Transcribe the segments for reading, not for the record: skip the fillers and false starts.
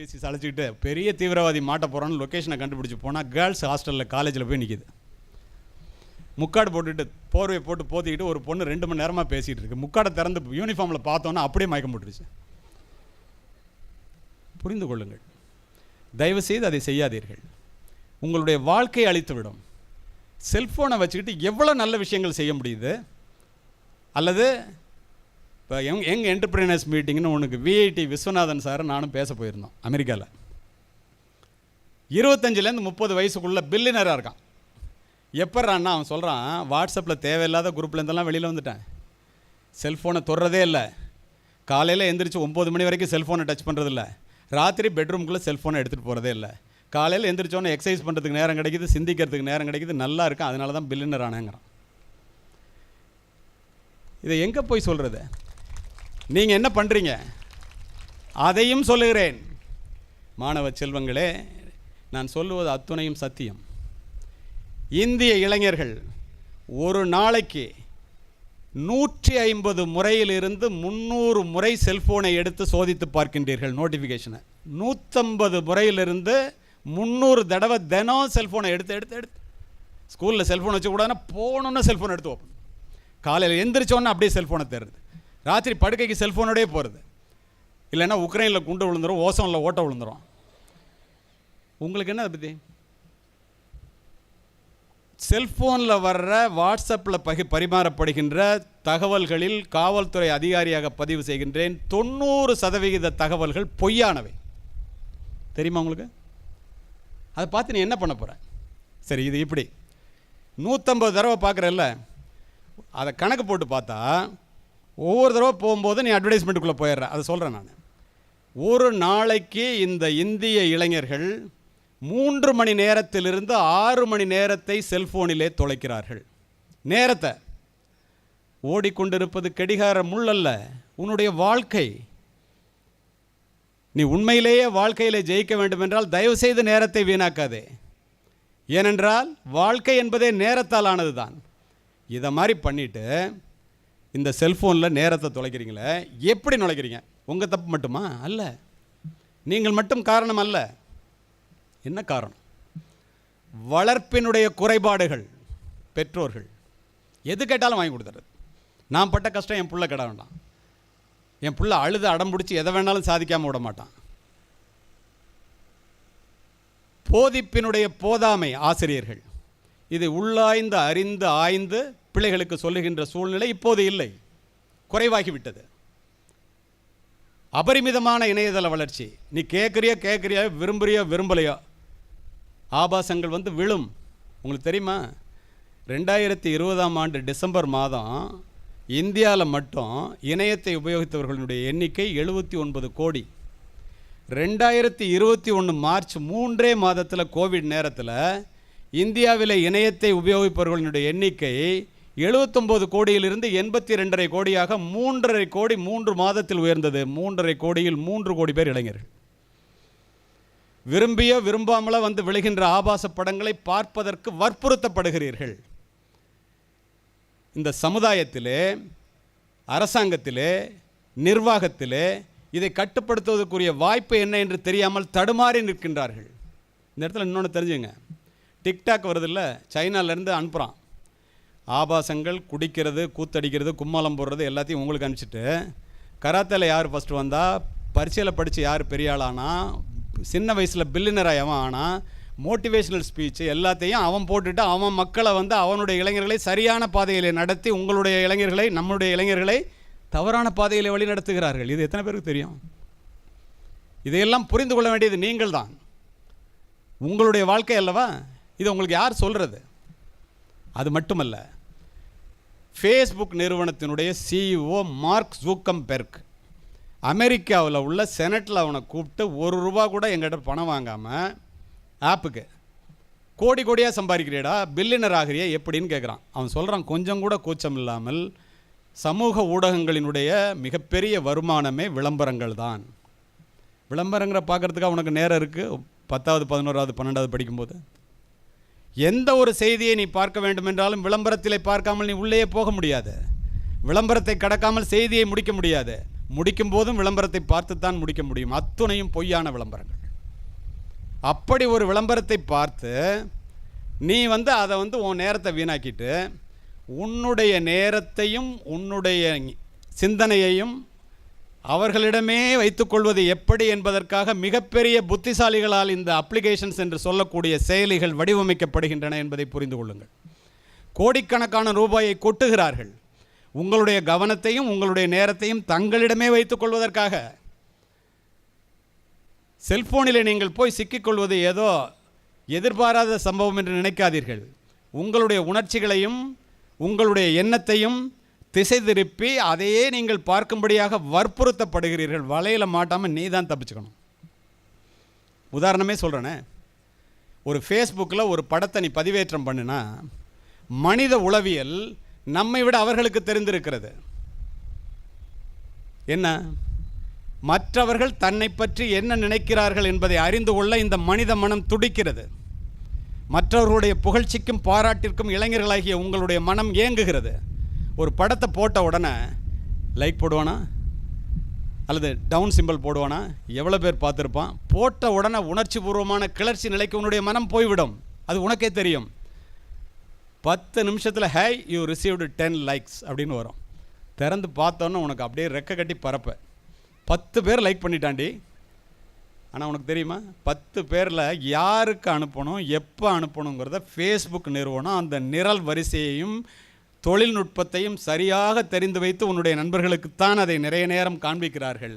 கைபேசி அழைச்சிக்கிட்டு பெரிய தீவிரவாதி மாட்ட போகிறான்னு லொக்கேஷனை கண்டுபிடிச்சி போனால் கேர்ள்ஸ் ஹாஸ்டலில் காலேஜில் போய் நிற்கிது. முக்காடு போட்டுட்டு போர்வையை போட்டு போத்திக்கிட்டு ஒரு பொண்ணு 2 மணி நேரமாக பேசிகிட்டு இருக்கு. முக்காடை திறந்து யூனிஃபார்மில் பார்த்தோன்னா அப்படியே மயக்கம் போட்டுருச்சு. புரிந்து கொள்ளுங்கள், தயவுசெய்து அதை செய்யாதீர்கள். உங்களுடைய வாழ்க்கையை அழித்துவிடும். செல்ஃபோனை வச்சுக்கிட்டு எவ்வளோ நல்ல விஷயங்கள் செய்ய முடியுது. அல்லது இப்போ யங் என்டர்பிரினர்ஸ் மீட்டிங்னு உனக்கு விஐடி விஸ்வநாதன் சார் நானும் பேச போயிருந்தோம் அமெரிக்காவில். 25லேருந்து 30 வயசுக்குள்ளே பில்லியனராக இருக்கான். எப்பட்றான்னா அவன் சொல்கிறான், வாட்ஸ்அப்பில் தேவையில்லாத குரூப்லேருந்தெல்லாம் வெளியில் வந்துட்டேன், செல்ஃபோனை தொடுறதே இல்லை, காலையில் எந்திரிச்சு 9 மணி வரைக்கும் செல்ஃபோனை டச் பண்ணுறதில்ல, ராத்திரி பெட்ரூம்குள்ளே செல்ஃபோனை எடுத்துகிட்டு போகிறதே இல்லை, காலையில் எந்திரிச்சோன்னே எக்ஸசைஸ் பண்ணுறதுக்கு நேரம் கிடைக்குது, சிந்திக்கிறதுக்கு நேரம் கிடைக்குது, நல்லா இருக்கும், அதனால தான் பில்லியனர் ஆனேங்கிறான். இதை எங்கே போய் சொல்கிறது? நீங்கள் என்ன பண்ணுறீங்க அதையும் சொல்லுகிறேன். மாணவ செல்வங்களே, நான் சொல்லுவது அத்துணையும் சத்தியம். இந்திய இளைஞர்கள் ஒரு நாளைக்கு 150 முறையிலிருந்து 300 முறை செல்ஃபோனை எடுத்து சோதித்து பார்க்கின்றீர்கள். நோட்டிஃபிகேஷனை 150 முறையிலிருந்து 300 தடவை தினம் செல்ஃபோனை எடுத்து ஸ்கூலில் செல்ஃபோன் வச்சுக்கூடாதுன்னா போகணுன்னு செல்ஃபோன் எடுத்து வைப்போம். காலையில் எந்திரிச்சோன்னா அப்படியே செல்ஃபோனை தேடுறது, ராத்திரி படுக்கைக்கு செல்ஃபோனோடய போகிறது. இல்லைன்னா உக்ரைனில் குண்டு விழுந்துடும், ஓசோனில் ஓட்ட விழுந்துடும். உங்களுக்கு என்ன அதை பற்றி? செல்ஃபோனில் வர்ற வாட்ஸ்அப்பில் பரிமாறப்படுகின்ற தகவல்களில் காவல்துறை அதிகாரியாக பதிவு செய்கின்றேன், 90% தகவல்கள் பொய்யானவை. தெரியுமா உங்களுக்கு? அதை பார்த்து நீ என்ன பண்ண போகிற? சரி, இது இப்படி 150 தடவை பார்க்குறல்ல, அதை கணக்கு போட்டு பார்த்தா ஒவ்வொரு தடவை போகும்போது நீ அட்வர்டைஸ்மெண்ட்டுக்குள்ளே போயிடுற. அதை சொல்கிறேன் நான். ஒரு நாளைக்கு இந்த இந்திய இளைஞர்கள் 3 மணி நேரத்திலிருந்து 6 மணி நேரத்தை செல்ஃபோனிலே தொலைக்கிறார்கள். நேரத்தை ஓடிக்கொண்டிருப்பது கடிகார முள்ளல்ல, உன்னுடைய வாழ்க்கை. நீ உண்மையிலேயே வாழ்க்கையில் ஜெயிக்க வேண்டுமென்றால் தயவுசெய்து நேரத்தை வீணாக்காதே. ஏனென்றால் வாழ்க்கை என்பதே நேரத்தால் ஆனது தான். இதை மாதிரி பண்ணிவிட்டு இந்த செல்ஃபோனில் நேரத்தை தொலைக்கிறீங்களே, எப்படி நுழைக்கிறீங்க? உங்கள் தப்பு மட்டுமா? அல்ல, நீங்கள் மட்டும் காரணம் அல்ல. என்ன காரணம்? வளர்ப்பினுடைய குறைபாடுகள். பெற்றோர்கள் எது கேட்டாலும் வாங்கி கொடுத்துறது. நான் பட்ட கஷ்டம் என் புள்ள கிட வேண்டாம். என் புள்ள அழுது அடம் பிடிச்சி எதை வேணாலும் சாதிக்காமல் விட மாட்டான். போதிப்பினுடைய போதாமை ஆசிரியர்கள் இதை உள்ளாய்ந்து அறிந்து ஆய்ந்து பிள்ளைகளுக்கு சொல்லுகின்ற சூழ்நிலை இப்போது இல்லை, குறைவாகிவிட்டது. அபரிமிதமான இணையதள வளர்ச்சி. நீ கேட்குறியோ விரும்பலையோ ஆபாசங்கள் வந்து விழும். உங்களுக்கு தெரியுமா? 2020ஆம் ஆண்டு டிசம்பர் மாதம் இந்தியாவில் மட்டும் இணையத்தை உபயோகித்தவர்களுடைய எண்ணிக்கை 79 கோடி. 2021 மார்ச் 3 மாதத்தில் கோவிட் நேரத்தில் இந்தியாவில் இணையத்தை உபயோகிப்பவர்களுடைய எண்ணிக்கை 79 கோடியிலிருந்து 82.5 கோடியாக 3.5 கோடி 3 மாதத்தில் உயர்ந்தது. 3.5 கோடியில் 3 கோடி பேர் இளைஞர்கள். விரும்பியோ விரும்பாமலோ வந்து விழுகின்ற ஆபாச படங்களை பார்ப்பதற்கு வற்புறுத்தப்படுகிறீர்கள். இந்த சமுதாயத்திலே, அரசாங்கத்திலே, நிர்வாகத்திலே இதை கட்டுப்படுத்துவதற்குரிய வாய்ப்பு என்ன என்று தெரியாமல் தடுமாறி நிற்கின்றார்கள். இந்த இடத்துல இன்னொன்று தெரிஞ்சுங்க. டிக்டாக் வருதில்ல, சைனாலேருந்து அனுப்புகிறான். ஆபாசங்கள், குடிக்கிறது, கூத்தடிக்கிறது, கும்மாளம் போடுறது எல்லாத்தையும் உங்களுக்கு அனுப்பிச்சிட்டு, கராத்தேல யார் ஃபஸ்ட்டு வந்தால், பரீட்சையில் படித்து யார் பெரிய ஆளானா, சின்ன வயசில் பில்லியனராக அவன் ஆனால், மோட்டிவேஷ்னல் ஸ்பீச்சு எல்லாத்தையும் அவன் போட்டுட்டு அவன் மக்களை வந்து அவனுடைய இளைஞர்களை சரியான பாதையில் நடத்தி உங்களுடைய இளைஞர்களை, நம்முடைய இளைஞர்களை தவறான பாதையில் வழி நடத்துகிறார்கள். இது எத்தனை பேருக்கு தெரியும்? இதையெல்லாம் புரிந்து கொள்ள வேண்டியது நீங்கள் தான். உங்களுடைய வாழ்க்கை அல்லவா? இது உங்களுக்கு யார் சொல்கிறது? அது மட்டுமல்ல, ஃபேஸ்புக் நிறுவனத்தினுடைய சிஇஓ மார்க் ஜூக்கம்பெர்க் அமெரிக்காவில் உள்ள செனட்டில் அவனை கூப்பிட்டு ₹1 கூட எங்கிட்ட பணம் வாங்காமல் ஆப்புக்கு கோடியாக சம்பாதிக்கிறியடா, பில்லியனர் ஆகிறியா எப்படின்னு கேட்குறான். அவன் சொல்கிறான், கொஞ்சம் கூட கூச்சம் இல்லாமல், சமூக ஊடகங்களினுடைய மிகப்பெரிய வருமானமே விளம்பரங்கள் தான். விளம்பரங்கிற பார்க்குறதுக்கு அவனுக்கு நேரம் இருக்குது? 10வது 11வது 12வது படிக்கும்போது எந்த ஒரு செய்தியை நீ பார்க்க வேண்டுமென்றாலும் விளம்பரத்திலே பார்க்காமல் நீ உள்ளே போக முடியாது. விளம்பரத்தை கடக்காமல் செய்தியை முடிக்க முடியாது. முடிக்கும் போதும் விளம்பரத்தை பார்த்துத்தான் முடிக்க முடியும். அத்துணையும் பொய்யான விளம்பரங்கள். அப்படி ஒரு விளம்பரத்தை பார்த்து நீ அதை உன் நேரத்தை வீணாக்கிட்டு உன்னுடைய நேரத்தையும் உன்னுடைய சிந்தனையையும் அவர்களிடமே வைத்துக்கொள்வது எப்படி என்பதற்காக மிகப்பெரிய புத்திசாலிகளால் இந்த அப்ளிகேஷன்ஸ் என்று சொல்லக்கூடிய செயலிகள் வடிவமைக்கப்படுகின்றன என்பதை புரிந்து கொள்ளுங்கள். கோடிக்கணக்கான ரூபாயை கொட்டுகிறார்கள் உங்களுடைய கவனத்தையும் உங்களுடைய நேரத்தையும் தங்களிடமே வைத்துக் கொள்வதற்காக. செல்போனில் நீங்கள் போய் சிக்கிக்கொள்வது ஏதோ எதிர்பாராத சம்பவம் என்று நினைக்காதீர்கள். உங்களுடைய உணர்ச்சிகளையும் உங்களுடைய எண்ணத்தையும் திசை திருப்பி அதையே நீங்கள் பார்க்கும்படியாக வற்புறுத்தப்படுகிறீர்கள். வலையில் மாட்டாமல் நீ தான் தப்பிச்சுக்கணும். உதாரணமே சொல்கிறேனே, ஒரு ஃபேஸ்புக்கில் ஒரு படத்தை நீ பதிவேற்றம் பண்ணினா மனித உளவியல் நம்மை விட அவர்களுக்கு தெரிந்திருக்கிறது. என்ன? மற்றவர்கள் தன்னை பற்றி என்ன நினைக்கிறார்கள் என்பதை அறிந்து கொள்ள இந்த மனித மனம் துடிக்கிறது. மற்றவர்களுடைய புகழ்ச்சிக்கும் பாராட்டிற்கும் இளைஞர்களாகிய உங்களுடைய மனம் ஏங்குகிறது. ஒரு படத்தை போட்ட உடனே லைக் போடுவானா அல்லது டவுன் சிம்பிள் போடுவானா? எவ்வளோ பேர் பார்த்துருப்பான்? போட்ட உடனே உணர்ச்சி பூர்வமான கிளர்ச்சி நிலைக்கு உன்னுடைய மனம் போய்விடும். அது உனக்கே தெரியும். 10 நிமிஷத்தில் ஹே யூ ரிசீவ்டு 10 லைக்ஸ் அப்படின்னு வரும். திறந்து பார்த்தோன்னே உனக்கு அப்படியே ரெக்க கட்டி பறப்ப. 10 பேர் லைக் பண்ணிட்டாண்டி. ஆனால் உனக்கு தெரியுமா, 10 பேரில் யாருக்கு அனுப்பணும், எப்போ அனுப்பணுங்கிறத ஃபேஸ்புக் நிறுவனம் அந்த நிரல் வரிசையையும் தொழில்நுட்பத்தையும் சரியாக தெரிந்து வைத்து உன்னுடைய நண்பர்களுக்குத்தான் அதை நிறைய நேரம் காண்பிக்கிறார்கள்.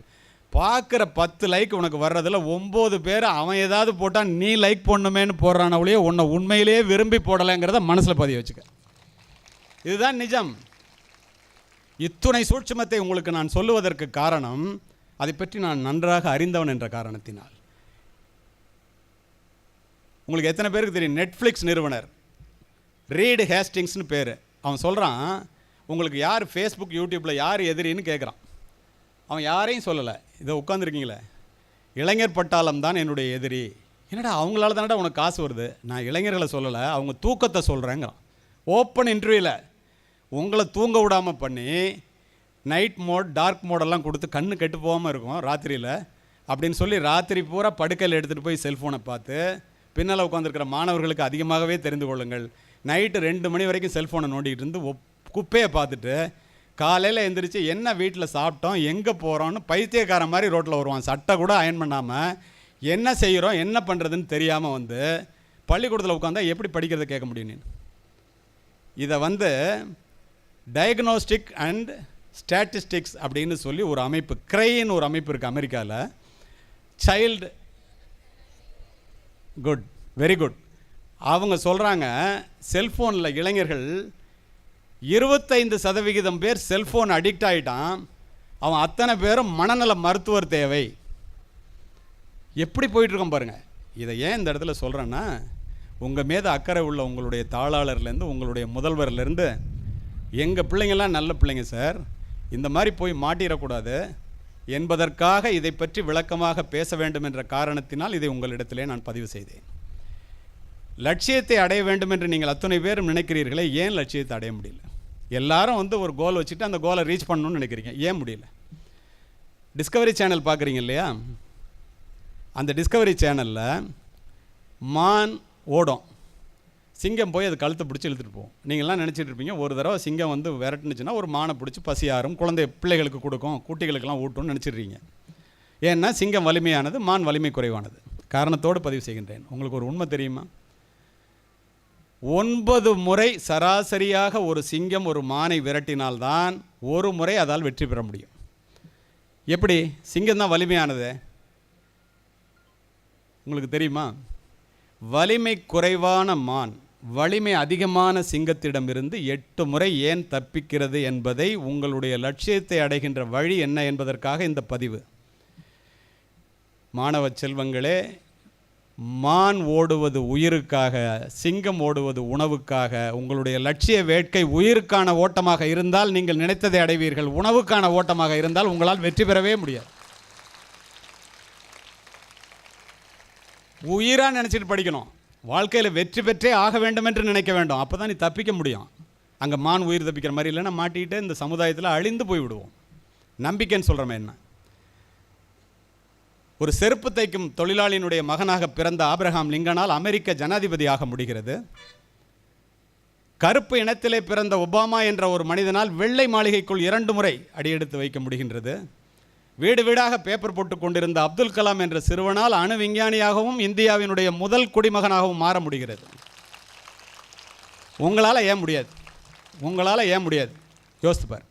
பார்க்குற 10 லைக் உனக்கு வர்றதில் 9 பேர் அவன் ஏதாவது போட்டால் நீ லைக் பண்ணணுமேனு போடுறான ஒழிய உன்னை உண்மையிலேயே விரும்பி போடலைங்கிறத மனசில் பதிய வச்சுக்க. இதுதான் நிஜம். இத்துணை சூட்சுமத்தை உங்களுக்கு நான் சொல்லுவதற்கு காரணம், அதை பற்றி நான் நன்றாக அறிந்தவன் என்ற காரணத்தினால். உங்களுக்கு எத்தனை பேருக்கு தெரியும்? நெட்ஃப்ளிக்ஸ் நிறுவனர் ரீட் ஹேஸ்டிங்ஸ்னு பேர். அவன் சொல்கிறான், உங்களுக்கு யார் ஃபேஸ்புக் யூடியூப்பில் யார் எதிரின்னு கேட்குறான். அவன் யாரையும் சொல்லலை. இதை உட்காந்துருக்கீங்களே, இளைஞர் பட்டாளம் தான் என்னுடைய எதிரி. என்னடா அவங்களால தானடா உனக்கு காசு வருது. நான் இளைஞர்களை சொல்லலை, அவங்க தூக்கத்தை சொல்கிறேங்கிறான். ஓப்பன் இன்டர்வியூவில் உங்களை தூங்க விடாமல் பண்ணி நைட் மோட் டார்க் மோடெல்லாம் கொடுத்து கண்ணு கெட்டு போகாமல் இருக்கும் ராத்திரியில் அப்படின்னு சொல்லி ராத்திரி பூரா படுக்கையில் எடுத்துகிட்டு போய் செல்ஃபோனை பார்த்து பின்னால் உட்காந்துருக்கிற மாணவர்களுக்கு அதிகமாகவே தெரிந்து கொள்ளுங்கள். நைட்டு 2 மணி வரைக்கும் செல்ஃபோனை நோண்டிகிட்டு இருந்து குப்பையை பார்த்துட்டு காலையில் எழுந்திரிச்சு என்ன வீட்டில் சாப்பிட்டோம், எங்கே போகிறோன்னு பைத்தியக்கார மாதிரி ரோட்டில் வருவான். சட்டை கூட அயன் பண்ணாமல் என்ன செய்கிறோம் என்ன பண்ணுறதுன்னு தெரியாமல் பள்ளிக்கூடத்தில் உட்காந்தா எப்படி படிக்கிறத கேட்க முடியும் நீ? இதை டயக்னோஸ்டிக் அண்ட் ஸ்டாட்டிஸ்டிக்ஸ் அப்படின்னு சொல்லி ஒரு அமைப்பு, கிரைன்னு ஒரு அமைப்பு இருக்குது அமெரிக்காவில். Child good, very good. அவங்க சொல்கிறாங்க, செல்ஃபோனில் இளைஞர்கள் 25% பேர் செல்ஃபோன் அடிக்ட் ஆகிட்டான். அவன் அத்தனை பேரும் மனநல மருத்துவர் தேவை. எப்படி போயிட்டுருக்கோம் பாருங்கள். இதை ஏன் இந்த இடத்துல சொல்கிறேன்னா, உங்கள் மீது அக்கறை உள்ள உங்களுடைய தாளாளர்லேருந்து உங்களுடைய முதல்வர்லேருந்து எங்கள் பிள்ளைங்கள்லாம் நல்ல பிள்ளைங்க சார், இந்த மாதிரி போய் மாட்டிடக்கூடாது என்பதற்காக இதை பற்றி விளக்கமாக பேச வேண்டும் என்ற காரணத்தினால் இதை உங்களிடத்திலே நான் பதிவு செய்தேன். லட்சியத்தை அடைய வேண்டும் என்று நீங்கள் அத்தனை பேரும் நினைக்கிறீர்களே, ஏன் லட்சியத்தை அடைய முடியல? எல்லாரும் ஒரு கோல் வச்சுட்டு அந்த கோலை ரீச் பண்ணணும்னு நினைக்கிறீங்க, ஏன் முடியல? டிஸ்கவரி சேனல் பார்க்குறீங்க இல்லையா? அந்த டிஸ்கவரி சேனலில் மான் ஓடும், சிங்கம் போய் அது கழுத்தை பிடிச்சி இழுத்துட்டு போகும். நீங்கள்லாம் நினச்சிட்டு இருப்பீங்க, ஒரு தடவை சிங்கம் விரட்டுனுச்சுன்னா ஒரு மானை பிடிச்சி பசியாரும், குழந்தை பிள்ளைகளுக்கு கொடுக்கும், குட்டிகளுக்கெல்லாம் ஊட்டும்னு நினச்சிடுறீங்க. ஏன்னா சிங்கம் வலிமையானது, மான் வலிமை குறைவானது. காரணத்தோடு பதிவு செய்கின்றேன். உங்களுக்கு ஒரு உண்மை தெரியுமா? 9 முறை சராசரியாக ஒரு சிங்கம் ஒரு மானை விரட்டினால்தான் ஒரு முறை அதால் வெற்றி பெற முடியும். எப்படி? சிங்கம் தான் வலிமையானது. உங்களுக்கு தெரியுமா? வலிமை குறைவான மான் வலிமை அதிகமான சிங்கத்திடமிருந்து 8 முறை ஏன் தப்பிக்கிறது என்பதை, உங்களுடைய லட்சியத்தை அடைகின்ற வழி என்ன என்பதற்காக இந்த பதிவு. மாணவ செல்வங்களே, மான் ஓடுவது உயிருக்காக, சிங்கம் ஓடுவது உணவுக்காக. உங்களுடைய லட்சிய வேட்கை உயிருக்கான ஓட்டமாக இருந்தால் நீங்கள் நினைத்ததை அடைவீர்கள். உணவுக்கான ஓட்டமாக இருந்தால் உங்களால் வெற்றி பெறவே முடியாது. உயிராக நினச்சிட்டு படிக்கணும். வாழ்க்கையில் வெற்றி பெற்றே ஆக வேண்டும் என்று நினைக்க வேண்டும். அப்போ தான் நீ தப்பிக்க முடியும். அங்கே மான் உயிர் தப்பிக்கிற மாதிரி இல்லைன்னா மாட்டிக்கிட்டு இந்த சமுதாயத்தில் அழிந்து போய்விடுவோம். நம்பிக்கைன்னு சொல்கிறோமே என்ன? ஒரு செருப்பு தைக்கும் தொழிலாளியினுடைய மகனாக பிறந்த ஆபிரகாம் லிங்கனால் அமெரிக்க ஜனாதிபதியாக முடிகிறது. கருப்பு இனத்திலே பிறந்த ஒபாமா என்ற ஒரு மனிதனால் வெள்ளை மாளிகைக்குள் 2 முறை அடியெடுத்து வைக்க முடிகின்றது. வீடு வீடாக பேப்பர் போட்டு கொண்டிருந்த அப்துல் கலாம் என்ற சிறுவனால் அணு விஞ்ஞானியாகவும் இந்தியாவினுடைய முதல் குடிமகனாகவும் மாற முடிகிறது. உங்களால் ஏன் முடியாது? உங்களால் ஏன் முடியாது? யோசித்துப்பார்.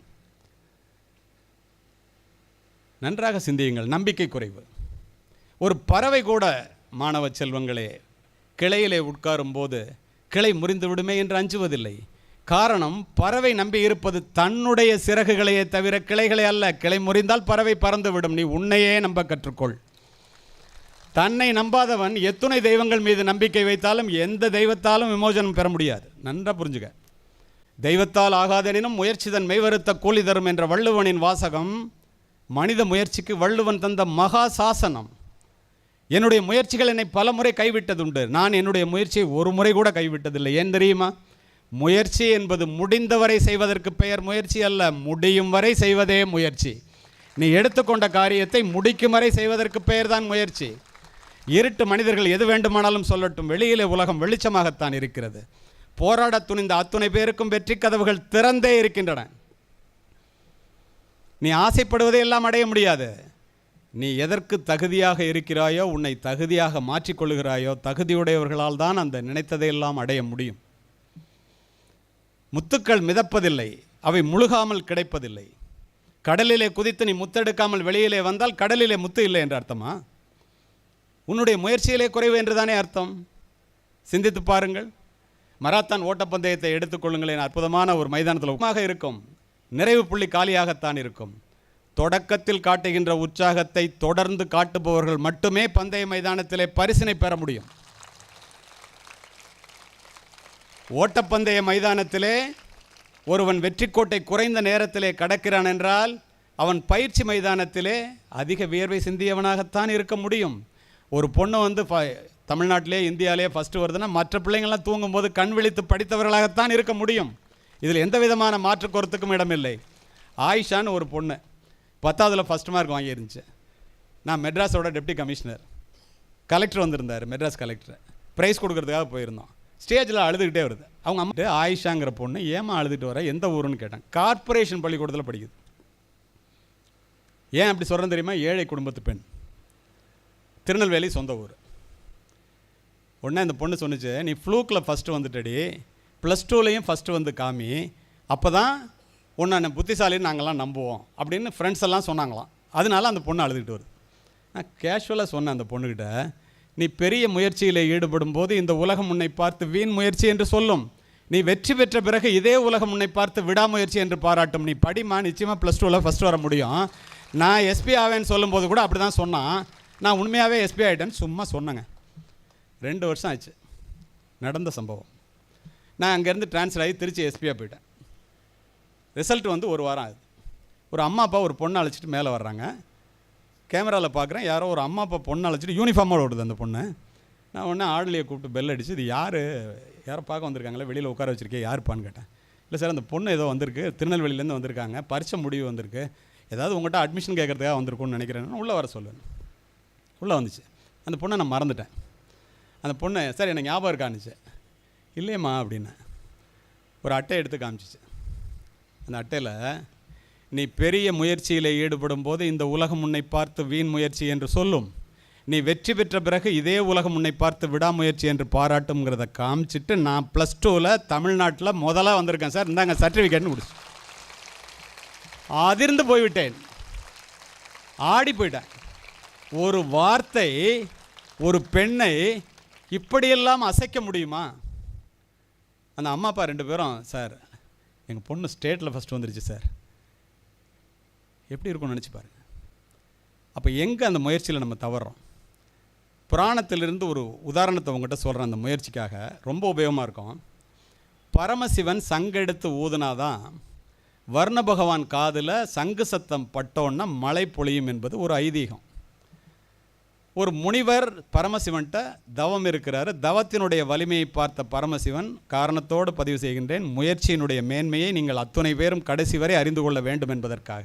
நன்றாக சிந்தியுங்கள். நம்பிக்கை குறைவு. ஒரு பறவை கூட மாணவ செல்வங்களே கிளையிலே உட்காரும் போது கிளை முறிந்து விடுமே என்று அஞ்சுவதில்லை. காரணம், பறவை நம்பி இருப்பது தன்னுடைய சிறகுகளையே தவிர கிளைகளை அல்ல. கிளை முறிந்தால் பறவை பறந்து விடும். நீ உன்னையே நம்ப கற்றுக்கொள். தன்னை நம்பாதவன் எத்துணை தெய்வங்கள் மீது நம்பிக்கை வைத்தாலும் எந்த தெய்வத்தாலும் விமோசனம் பெற முடியாது. நன்றாக புரிஞ்சுக்க. தெய்வத்தால் ஆகாதெனினும் முயற்சி தன் மெய்வருத்த கூலி தரும் என்ற வள்ளுவனின் வாசகம் மனித முயற்சிக்கு வள்ளுவன் தந்த மகா சாசனம். என்னுடைய முயற்சிகள் என்னை பல முறை கைவிட்டதுண்டு. நான் என்னுடைய முயற்சியை ஒரு முறை கூட கைவிட்டதில்லை. ஏன் தெரியுமா? முயற்சி என்பது முடிந்தவரை செய்வதற்கு பெயர் முயற்சி அல்ல, முடியும் வரை செய்வதே முயற்சி. நீ எடுத்துக்கொண்ட காரியத்தை முடிக்கும் வரை செய்வதற்கு பெயர் தான் முயற்சி. இருட்டு மனிதர்கள் எது வேண்டுமானாலும் சொல்லட்டும், வெளியிலே உலகம் வெளிச்சமாகத்தான் இருக்கிறது. போராட துணிந்த அத்துணை பேருக்கும் வெற்றி கதவுகள் திறந்தே இருக்கின்றன. நீ ஆசைப்படுவதை எல்லாம் அடைய முடியாது. நீ எதற்கு தகுதியாக இருக்கிறாயோ, உன்னை தகுதியாக மாற்றிக்கொள்கிறாயோ, தகுதியுடையவர்களால் தான் அந்த நினைத்ததையெல்லாம் அடைய முடியும். முத்துக்கள் மிதப்பதில்லை, அவை முழுகாமல் கிடைப்பதில்லை. கடலிலே குதித்து நீ முத்தெடுக்காமல் வெளியிலே வந்தால் கடலிலே முத்து இல்லை என்று அர்த்தமா? உன்னுடைய முயற்சியிலே குறைவு என்று தானே அர்த்தம். சிந்தித்து பாருங்கள். மராத்தான் ஓட்டப்பந்தயத்தை எடுத்துக்கொள்ளுங்களேன். அற்புதமான ஒரு மைதானத்தில் இருக்கும். நிறைவு புள்ளி காலியாகத்தான் இருக்கும். தொடக்கத்தில் காட்டுகின்ற உற்சாகத்தை தொடர்ந்து காட்டுபவர்கள் மட்டுமே பந்தய மைதானத்திலே பரிசினை பெற முடியும். ஓட்டப்பந்தய மைதானத்திலே ஒருவன் வெற்றி கோட்டை குறைந்த நேரத்திலே கடக்கிறான் என்றால் அவன் பயிற்சி மைதானத்திலே அதிக வியர்வை சிந்தியவனாகத்தான் இருக்க முடியும். ஒரு பொண்ணு வந்து தமிழ்நாட்டிலே இந்தியாவிலே ஃபஸ்ட்டு வருதுன்னா மற்ற பிள்ளைங்கள்லாம் தூங்கும்போது கண் விழித்து படித்தவர்களாகத்தான் இருக்க முடியும். இதில் எந்த விதமான மாற்று கருத்துக்கும் இடமில்லை. ஆயிஷான்னு ஒரு பொண்ணு 10ஆவதில் ஃபஸ்ட் மார்க் வாங்கியிருந்துச்சு. நான் மெட்ராஸோட டெப்டி கமிஷனர், கலெக்டர் வந்திருந்தார், மெட்ராஸ் கலெக்டர். ப்ரைஸ் கொடுக்கறதுக்காக போயிருந்தோம். ஸ்டேஜில் அழுதுகிட்டே வருது. அவங்க அம்மா ஆயிஷாங்கிற பொண்ணு ஏமா அழுதுட்டு வர, எந்த ஊருன்னு கேட்டேன். கார்பரேஷன் பள்ளிக்கூடத்தில் படிக்குது. ஏன் அப்படி சொல்கிறேன் தெரியுமா? ஏழை குடும்பத்து பெண், திருநெல்வேலி சொந்த ஊர். உடனே அந்த பொண்ணு சொன்னிச்சு, நீ ஃப்ளூக்கில் ஃபஸ்ட்டு வந்துட்டடி, +2லையும் ஃபஸ்ட்டு வந்து காமி, அப்போ தான் உன்னை புத்திசாலின்னு நாங்கள்லாம் நம்புவோம் அப்படின்னு ஃப்ரெண்ட்ஸ் எல்லாம் சொன்னாங்களாம். அதனால அந்த பொண்ணு அழுதுகிட்டு வருது. நான் கேஷுவலாக சொன்னேன் அந்த பொண்ணுக்கிட்ட, நீ பெரிய முயற்சியில் ஈடுபடும் போது இந்த உலகம் உன்னை பார்த்து வீண் முயற்சி என்று சொல்லும். நீ வெற்றி பெற்ற பிறகு இதே உலகம் உன்னை பார்த்து விடாமுயற்சி என்று பாராட்டும். நீ படிமா, நிச்சயமாக +2ல் ஃபஸ்ட்டு வர முடியும். நான் எஸ்பி ஆவேன்னு சொல்லும்போது கூட அப்படி தான் சொன்னான். நான் உண்மையாகவே எஸ்பி ஆகிட்டேன்னு சும்மா சொன்னேங்க. 2 வருஷம் ஆச்சு நடந்த சம்பவம். நான் அங்கேருந்து ட்ரான்ஸ்ஃபர் ஆகி திருச்சி எஸ்பியாக போயிட்டேன். ரிசல்ட் வந்து 1 வாரம் ஆகுது. ஒரு அம்மா அப்பா ஒரு பொண்ணை அழைச்சிட்டு மேலே வர்றாங்க. கேமராவில் பார்க்குறேன், யாரோ ஒரு அம்மா அப்பா பொண்ணை அழைச்சிட்டு யூனிஃபார்மோடு ஓடுது அந்த பொண்ணு. நான் உடனே ஆடலியை கூப்பிட்டு பெல் அடிச்சு, இது யாரோ பார்க்க வந்திருக்காங்களே, வெளியில் உட்கார வச்சுருக்கேன், யாருப்பான்னு கேட்டேன். இல்லை சார், அந்த பொண்ணு ஏதோ வந்திருக்கு, திருநெல்வேலியிலேருந்து வந்திருக்காங்க, பரீட்சை முடிவு வந்திருக்கு, ஏதாவது உங்கள்கிட்ட அட்மிஷன் கேட்குறதுக்காக வந்திருக்குன்னு நினைக்கிறேன். உள்ளே வர சொல்லுவேன். உள்ளே வந்துச்சு. அந்த பொண்ணை நான் மறந்துட்டேன். அந்த பொண்ணு, சார் எனக்கு ஞாபகம் இருக்கான்னுச்சு. இல்லையம்மா அப்படின்னு ஒரு அட்டை எடுத்து காமிச்சிச்சு. அந்த அட்டையில், நீ பெரிய முயற்சியில் ஈடுபடும் போது இந்த உலகம் உன்னை பார்த்து வீண் முயற்சி என்று சொல்லும். நீ வெற்றி பெற்ற பிறகு இதே உலகம் உன்னை பார்த்து விடாமுயற்சி என்று பாராட்டுங்கிறத காமிச்சிட்டு, நான் +2ல் தமிழ்நாட்டில் முதலாக வந்திருக்கேன் சார், இந்தாங்க சர்டிஃபிகேட்னு கொடுத்து அதிர்ந்து போய்விட்டேன். ஆடி போயிட்டேன். ஒரு வார்த்தை ஒரு பெண்ணை இப்படியெல்லாம் அசைக்க முடியுமா? அந்த அம்மா அப்பா 2 பேரும், சார் எங்கள் பொண்ணு ஸ்டேட்டில் ஃபஸ்ட்டு வந்துருச்சு சார், எப்படி இருக்கும்னு நினச்சி பாருங்க. அப்போ எங்கே அந்த முயற்சியில் நம்ம தவறுறோம்? புராணத்திலிருந்து ஒரு உதாரணத்தை உங்கள்கிட்ட சொல்கிறேன், அந்த முயற்சிக்காக ரொம்ப உபயோகமாக இருக்கும். பரமசிவன் சங்கெடுத்து ஊதுனாதான் வர்ண பகவான் காதில் சங்கு சத்தம் பட்டோன்னா மழை பொழியும் என்பது ஒரு ஐதீகம். ஒரு முனிவர் பரமசிவன்கிட்ட தவம் இருக்கிறாரு. தவத்தினுடைய வலிமையை பார்த்த பரமசிவன் காரணத்தோடு பதிவு செய்கின்றேன், முயற்சியினுடைய மேன்மையை நீங்கள் அத்துணை பேரும் கடைசி வரை அறிந்து கொள்ள வேண்டும் என்பதற்காக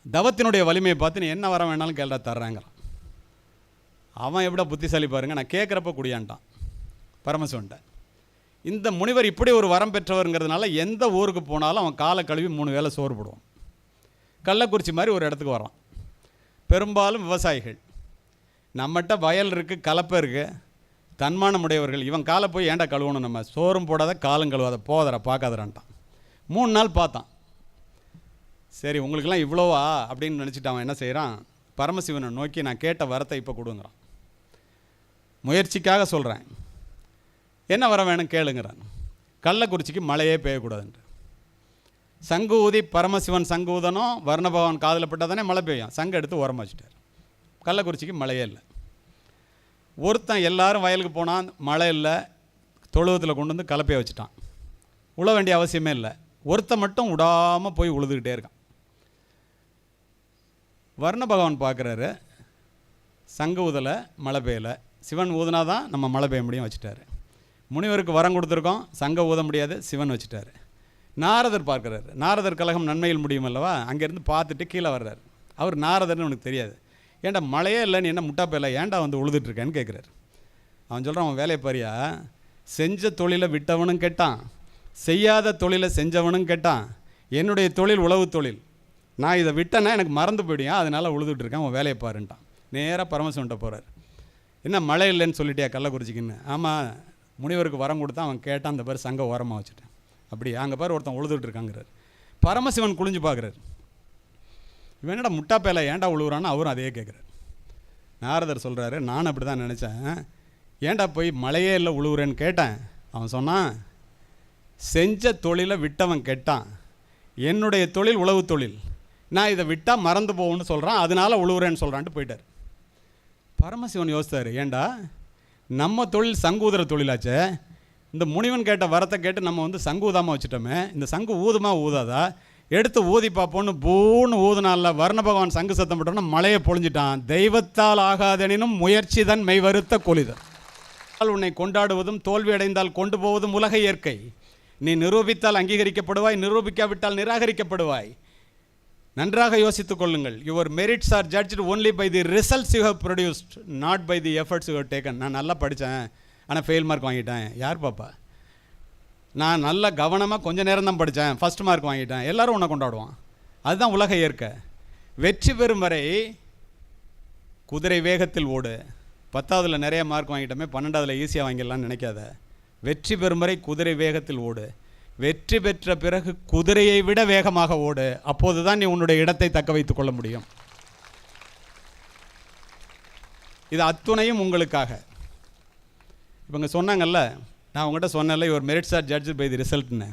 தவத்தினுடைய வலிமையை பார்த்து நீ என்ன வரம் வேணாலும் கேள்டா தர்றாங்கிறான். அவன் எப்படா புத்திசாலி பாருங்க, நான் கேட்குறப்ப குடியான்ட்டான் பரமசிவன்ட்ட. இந்த முனிவர் இப்படி ஒரு வரம் பெற்றவருங்கிறதுனால எந்த ஊருக்கு போனாலும் அவன் காலை கழுவி 3 வேளை சோறு போடுவான். கள்ளக்குறிச்சி மாதிரி ஒரு இடத்துக்கு வரான். பெரும்பாலும் விவசாயிகள், நம்மகிட்ட வயல் இருக்குது, கலப்பை இருக்குது, தன்மானம் உடையவர்கள். இவன் காலை போய் ஏன்டா கழுவணும், நம்ம சோறும் போடாத காலும் கழுவாத, போதற பார்க்காதறான்ட்டான். 3 நாள் பார்த்தான். சரி உங்களுக்கெல்லாம் இவ்வளோவா அப்படின்னு நினச்சிட்டு அவன் என்ன செய்கிறான், பரமசிவனை நோக்கி நான் கேட்ட வரத்தை இப்போ கொடுங்குறான். முயற்சிக்காக சொல்கிறேன், என்ன வர வேணும் கேளுங்கிறான். கள்ளக்குறிச்சிக்கு மழையே பெய்யக்கூடாதுன்ட்டு சங்கு ஊதி பரமசிவன் சங்கு ஊதனும் வர்ண பகவான் காதில் பட்டால் தானே மழை பெய்யும். சங்கு எடுத்து உரமா வச்சுட்டார். கள்ளக்குறிச்சிக்கு மழையே இல்லை. ஒருத்தன் எல்லாரும் வயலுக்கு போனான், மழை இல்லை, தொழுவத்தில் கொண்டு வந்து கலப்பையை வச்சுட்டான். உழ வேண்டிய அவசியமே இல்லை. ஒருத்தன் மட்டும் விடாமல் போய் உழுதுகிட்டே இருக்கான். வர்ண பகவான் பார்க்குறாரு, சங்கு ஊதலை, மழை பெய்யலை. சிவன் ஊதுனா தான் நம்ம மழை பெய்ய முடியும் வச்சுட்டாரு. முனிவருக்கு வரம் கொடுத்துருக்கோம், சங்க ஊத முடியாது, சிவன் வச்சுட்டாரு. நாரதர் பார்க்குறாரு. நாரதர் கழகம் நன்மையில் முடியும் அல்லவா, அங்கேருந்து பார்த்துட்டு கீழே வர்றாரு. அவர் நாரதர்னு உனக்கு தெரியாது, ஏன்டா மழையே இல்லை, நீ என்ன முட்டா போயில, ஏன்டா வந்து உழுதுட்டுருக்கேன்னு கேட்குறாரு. அவன் சொல்கிறான், அவன் வேலையை பாரியா, செஞ்ச தொழிலை விட்டவனும் கேட்டான், செய்யாத தொழிலை செஞ்சவனும் கேட்டான். என்னுடைய தொழில் உழவு தொழில், நான் இதை விட்டேன்னா எனக்கு மறந்து போயிடுயா, அதனால் உழுதுட்டுருக்கேன், அவன் வேலையை பாருன்ட்டான். நேராக பரமசிவன்ட்ட போகிறார். என்ன மழை இல்லைன்னு சொல்லிட்டியா கள்ளக்குறிச்சிக்குன்னு? ஆமாம், முனிவருக்கு வரம் கொடுத்தா, அவன் கேட்டான், அந்த பேர் சங்க ஓரமாக வச்சுட்டேன். அப்படி அங்கே பேர் ஒருத்தன் உழுதுட்டு இருக்காங்கிறார். பரமசிவன் குளிஞ்சு பார்க்குறாரு. இவன் என்னடா முட்டா பேல ஏன்டா உழுவுறான்னு அவரும் அதே கேட்குறாரு. நாரதர் சொல்கிறாரு, நானும் அப்படி தான் நினச்சேன், ஏன்டா போய் மழையே இல்லை உழுவுறேன்னு கேட்டேன். அவன் சொன்னான், செஞ்ச தொழிலை விட்டவன் கெட்டான், என்னுடைய தொழில் உழவு தொழில், நான் இதை விட்டால் மறந்து போகும்னு சொல்கிறான், அதனால உழுவுறேன்னு சொல்கிறான்ட்டு போயிட்டார். பரமசிவன் யோசித்தார், ஏண்டா நம்ம தொழில் சங்கூதுற தொழிலாச்சே, இந்த முனிவன் கேட்ட வரத்தை கேட்டு நம்ம வந்து சங்கு ஊதாமல் வச்சுட்டோமே, இந்த சங்கு ஊதுமா ஊதாதா, எடுத்து ஊதி பார்ப்போன்னு பூன்னு ஊதுனால வர்ண பகவான் சங்கு சத்தம் போட்டோன்னா மழையை பொழிஞ்சிட்டான். தெய்வத்தால் ஆகாதெனினும் முயற்சி தன் மெய் வருத்த கொலிதல். உன்னை கொண்டாடுவதும் தோல்வி அடைந்தால் கொண்டு போவதும் உலக இயற்கை. நீ நிரூபித்தால் அங்கீகரிக்கப்படுவாய், நிரூபிக்காவிட்டால் நிராகரிக்கப்படுவாய். நன்றாக யோசித்துக் கொள்ளுங்கள். Your merits are judged only by the results you have produced, not by the efforts you have taken. நான் நல்லா படித்தேன், ஆனால் ஃபெயில் மார்க் வாங்கிட்டேன். யார் பாப்பா? நான் நல்ல கவனமாக கொஞ்சம் நேரம் தான் படித்தேன், ஃபஸ்ட் மார்க் வாங்கிட்டேன். எல்லோரும் உன்னை கொண்டாடுவான். அதுதான் உலக இயற்கை. வெற்றி பெறும் வரை குதிரை வேகத்தில் ஓடு. 10ஆவதில் நிறைய மார்க் வாங்கிட்டோமே, 12ஆவதில் ஈஸியாக வாங்கிடலான்னு நினைக்காத. வெற்றி பெறும் வரை குதிரை வேகத்தில் ஓடு. வெற்றி பெற்ற பிறகு குதிரையை விட வேகமாக ஓடு. அப்போது தான் நீ உன்னுடைய இடத்தை தக்க வைத்துக் கொள்ள முடியும். இது அத்துணையும் உங்களுக்காக. இவங்க சொன்னாங்கல்ல, நான் உங்கள்கிட்ட சொன்னேன்ல, your merits are judge by the ரிசல்ட்னு.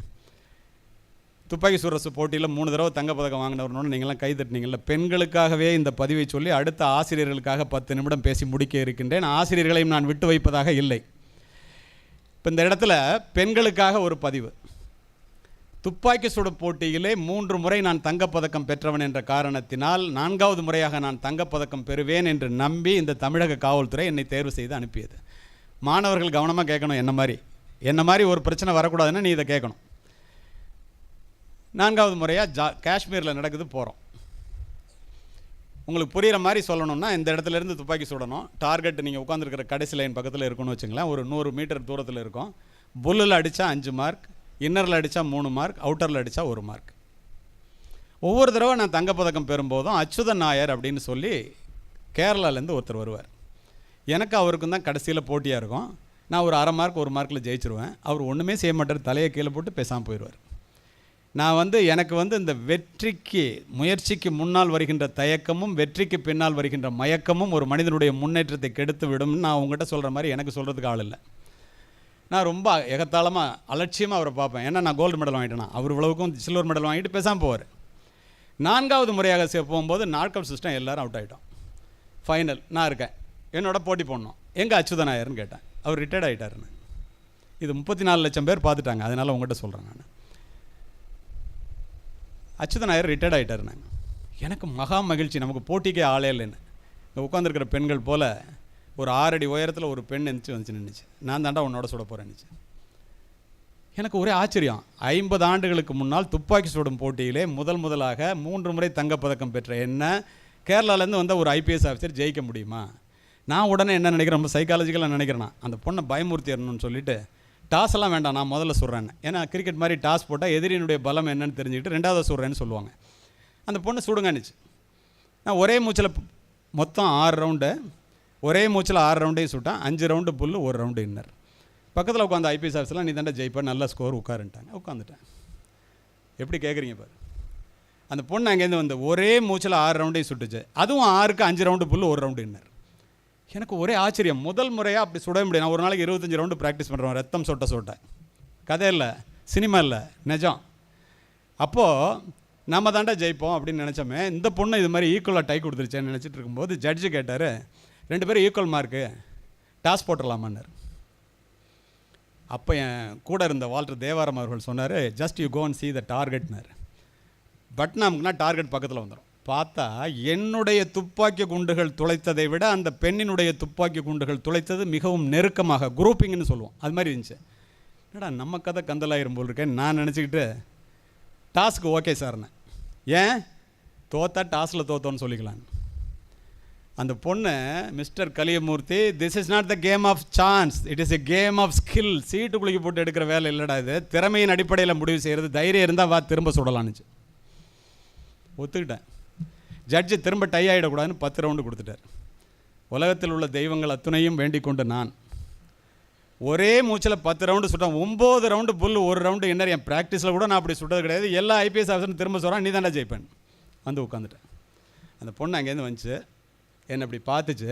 துப்பாக்கி சுடுற போட்டியில் 3 தடவை தங்கப்பதக்கம் வாங்கினவர்னு நீங்களாம் கை தட்டினீங்கல்ல. பெண்களுக்காகவே இந்த பதிவை சொல்லி அடுத்த ஆசிரியர்களுக்காக 10 நிமிடம் பேசி முடிக்க இருக்கின்றேன். ஆசிரியர்களையும் நான் விட்டு வைப்பதாக இல்லை. இப்போ இந்த இடத்துல பெண்களுக்காக ஒரு பதிவு. துப்பாக்கி சுடு போட்டியிலே 3 முறை நான் தங்கப்பதக்கம் பெற்றவன் என்ற காரணத்தினால் 4வது முறையாக நான் தங்கப்பதக்கம் பெறுவேன் என்று நம்பி இந்த தமிழக காவல்துறை என்னை தேர்வு செய்து அனுப்பியது. மாணவர்கள் கவனமாக கேட்கணும். என்ன மாதிரி ஒரு பிரச்சனை வரக்கூடாதுன்னு நீ இதை கேட்கணும். 4வது முறையாக காஷ்மீரில் நடக்குது, போகிறோம். உங்களுக்கு புரிகிற மாதிரி சொல்லணும்னா, இந்த இடத்துலேருந்து துப்பாக்கி சுடணும். டார்கெட் நீங்கள் உட்காந்துருக்கிற கடைசி லைன் பக்கத்தில் இருக்குன்னு வச்சுங்களேன். ஒரு 100 மீட்டர் தூரத்தில் இருக்கும். புல்லில் அடித்தா 5 மார்க், இன்னரில் அடித்தா 3 மார்க், அவுட்டரில் அடித்தா 1 மார்க். ஒவ்வொரு தடவை நான் தங்கப்பதக்கம் பெறும்போதும் அச்சுதன் நாயர் அப்படின்னு சொல்லி கேரளாலேருந்து ஒருத்தர் வருவார். எனக்கு அவருக்கும் தான் கடைசியில் போட்டியாக இருக்கும். நான் ஒரு 1/2 மார்க் 1 மார்க்கில் ஜெயிச்சிருவேன். அவர் ஒன்றுமே செய்ய மாட்டார், தலையை கீழே போட்டு பேசாமல் போயிடுவார். நான் எனக்கு இந்த வெற்றிக்கு முயற்சிக்கு முன்னால் வருகின்ற தயக்கமும் வெற்றிக்கு பின்னால் வருகின்ற மயக்கமும் ஒரு மனிதனுடைய முன்னேற்றத்தை கெடுத்து விடும்னு நான் உங்கள்கிட்ட சொல்கிற மாதிரி எனக்கு சொல்கிறதுக்கு ஆள் இல்லை. நான் ரொம்ப எகத்தாளமாக அலட்சியமாக அவரை பார்ப்பேன். ஏன்னா நான் கோல்டு மெடல் வாங்கிட்டேன்னா, அவர் இவ்வளவுக்கும் சில்வர் மெடல் வாங்கிட்டு பேசாமல் போவார். 4வது முறையாக போகும்போது நாக் அவுட் சிஸ்டம் எல்லோரும் அவுட் ஆகிட்டோம். ஃபைனல் நான் இருக்கேன், என்னோட போட்டி போடணும். எங்கே அச்சுதன் நாயர்னு கேட்டேன். அவர் ரிட்டையர்ட் ஆகிட்டாருன்னு. இது 34 லட்சம் பேர் பார்த்துட்டாங்க, அதனால் உங்கள்கிட்ட சொல்கிறேன். நான் அச்சுதன் நாயர் ரிட்டையர்ட் ஆகிட்டாருனாங்க. எனக்கு மகா மகிழ்ச்சி, நமக்கு போட்டிக்கே ஆளே இல்லைன்னு. இங்கே உட்காந்துருக்கிற பெண்கள் போல் ஒரு 6 அடி உயரத்தில் ஒரு பெண் வந்துச்சு நின்றுச்சு. நான் தாண்டா உன்னோட சுட போகிறேன்னுச்சு. எனக்கு ஒரே ஆச்சரியம். 50 ஆண்டுகளுக்கு முன்னால் துப்பாக்கி சுடும் போட்டியிலே முதலாக 3 முறை தங்கப்பதக்கம் பெற்ற என்ன கேரளாலேருந்து வந்த ஒரு ஐபிஎஸ் ஆஃபீஸர் ஜெயிக்க முடியுமா? நான் உடனே என்ன நினைக்கிறேன், ரொம்ப சைக்காலஜிக்கலாக நினைக்கிறேன், அந்த பொண்ணை பயமுறுத்திடணும்னு சொல்லிட்டு டாஸ் எல்லாம் வேண்டாம், நான் முதல்ல சுடுறேன்னு. ஏன்னா கிரிக்கெட் மாதிரி டாஸ் போட்டால் எதிரியினுடைய பலம் என்னன்னு தெரிஞ்சுக்கிட்டு 2வது சுடுறேன்னு சொல்லுவாங்க. அந்த பொண்ணு சுடுங்கன்னுச்சு. நான் ஒரே மூச்சில் மொத்தம் 6 ரவுண்டு, ஒரே மூச்சில் 6 ரவுண்டையும் சுட்டேன். 5 ரவுண்டு புல்லு, 1 ரவுண்டு இன்னர். பக்கத்தில் உட்காந்து ஐபிஎஸ் ஆஃபீஸர்லாம் நீ தாண்டா ஜெயிப்பா, நல்ல ஸ்கோர், உட்காருன்ட்டாங்க. உட்காந்துட்டேன். எப்படி கேட்குறீங்க பாரு. அந்த பொண்ணு அங்கேருந்து வந்து ஒரே மூச்சில் 6 ரவுண்டையும் சுட்டுச்சு. அதுவும் 6க்கு 5 ரவுண்டு புல்லு, 1 ரவுண்டு இன்னர். எனக்கு ஒரே ஆச்சரியம். முதல் முறையாக அப்படி சுட முடியும். நான் ஒரு நாளைக்கு 25 ரவுண்டு ப்ராக்டிஸ் பண்ணுறேன், ரத்தம் சொட்ட. கதை இல்லை, சினிமா இல்லை, நிஜம். அப்போது நம்ம தாண்டா ஜெயிப்போம் அப்படின்னு நினச்சோமே. இந்த பொண்ணு இது மாதிரி ஈக்குவலாக டை கொடுத்துருச்சேன்னு நினச்சிட்டு இருக்கும்போது ஜட்ஜு கேட்டார், 2 பேரும் ஈக்குவல் மார்க்கு, டாஸ் போட்டுடலாமான்னார். அப்போ என் கூட இருந்த வால்டர் தேவாரம் அவர்கள் சொன்னார், just you go and see the டார்கெட்னார். பட் நமக்குனா டார்கெட் பக்கத்தில் வந்துடும். பார்த்தா என்னுடைய துப்பாக்கி குண்டுகள் துளைத்ததை விட அந்த பெண்ணினுடைய துப்பாக்கி குண்டுகள் துளைத்தது மிகவும் நெருக்கமாக, குரூப்பிங்னு சொல்லுவோம், அது மாதிரி இருந்துச்சு. என்னடா நம்ம கதை கந்தலாயிரும் போல் இருக்கேன் நான் நினச்சிக்கிட்டு டாஸ்க்கு ஓகே சார்னேன். ஏன் தோத்தா டாஸில் தோத்தோன்னு சொல்லிக்கலாம். அந்த பொண்ணு mister Kaliyamoorthy, this is not the game of chance, it is a game of skill. சீட்டு குலுக்கி போட்டு எடுக்கிற வேலை இல்லைடா இது, திறமையின் அடிப்படையில் முடிவு செய்கிறது. தைரியம் இருந்தால் வா திரும்ப சுடலான்னுச்சு. ஒத்துக்கிட்டேன். ஜட்ஜு திரும்ப டை ஆகிடக்கூடாதுன்னு 10 ரவுண்டு கொடுத்துட்டார். உலகத்தில் உள்ள தெய்வங்கள் அத்துணையும் வேண்டிக் கொண்டு நான் ஒரே மூச்சில் 10 ரவுண்டு சுட்டேன். 9 ரவுண்டு புல், 1 ரவுண்டு இன்னர். என் ப்ராக்டிஸில் கூட நான் அப்படி சுட்டது கிடையாது. எல்லா ஐபிஎஸ் ஆஃபீஸரும் திரும்ப சொல்கிறான், நீ தாண்டா ஜெயிப்பேன். வந்து உட்காந்துட்டேன். அந்த பொண்ணு அங்கேருந்து வந்துச்சு, என்னை அப்படி பார்த்துச்சு,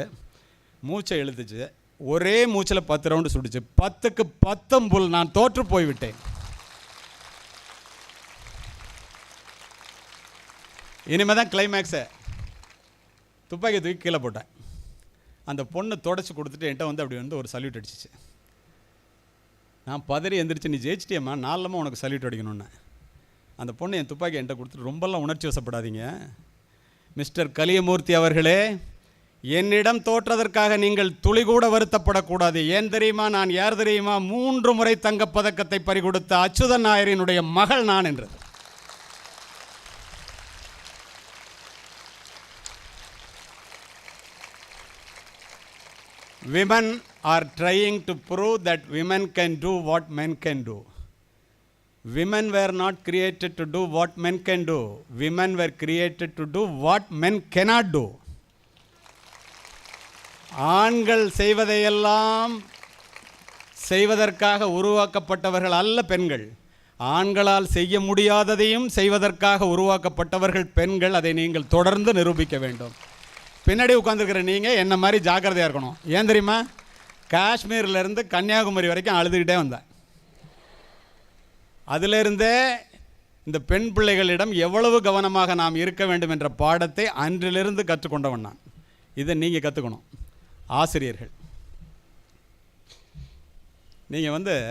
மூச்சை இழுத்துச்சு, ஒரே மூச்சில் 10 ரவுண்டு சுட்டுச்சு. 10க்கு 10 புல். நான் தோற்று போய்விட்டேன். இனிமேல் தான் கிளைமேக்ஸை. துப்பாக்கி தூக்கி கீழே போட்டேன். அந்த பொண்ணு தொடச்சி கொடுத்துட்டு என்கிட்ட வந்து அப்படி வந்து ஒரு சல்யூட் அடிச்சிச்சு. நான் பதறி எந்திரிச்சு, நீ ஜெயிச்சிட்டியம்மா, நாலமாக உனக்கு சல்யூட் அடிக்கணும்னு. அந்த பொண்ணு என் துப்பாக்கி என்கிட்ட கொடுத்துட்டு, ரொம்பலாம் உணர்ச்சி வசப்படாதீங்க மிஸ்டர் கலியமூர்த்தி அவர்களே, என்னிடம் தோற்றதற்காக நீங்கள் துளி கூட வருத்தப்படக்கூடாது. ஏன் தெரியுமா, நான் யார் தெரியுமா, 3 முறை தங்கப்பதக்கத்தை பறிகொடுத்த அச்சுதன் நாயரினுடைய மகள் நான் என்றது. Women are trying to prove that women can do what men can do. Women were not created to do what men can do. Women were created to do what men cannot do. ஆண்கள் செய்வதையெல்லாம் செய்வதற்காக உருவாக்கப்பட்டவர்கள் அல்ல பெண்கள். ஆண்களால் செய்ய முடியாததையும் செய்வதற்காக உருவாக்கப்பட்டவர்கள் பெண்கள். அதை நீங்கள் தொடர்ந்து நிரூபிக்க வேண்டும். பின்னாடி உட்காந்துருக்கிற நீங்கள் என்ன மாதிரி ஜாக்கிரதையாக இருக்கணும். ஏன் தெரியுமா, காஷ்மீர்லேருந்து கன்னியாகுமரி வரைக்கும் அழுதுகிட்டே வந்தேன். அதிலிருந்தே இந்த பெண் பிள்ளைகளிடம் எவ்வளவு கவனமாக நாம் இருக்க வேண்டும் என்ற பாடத்தை அன்றிலிருந்து கற்றுக்கொண்டவன் நான். இதை நீங்கள் கற்றுக்கணும். ஆசிரியர்கள், நீங்கள்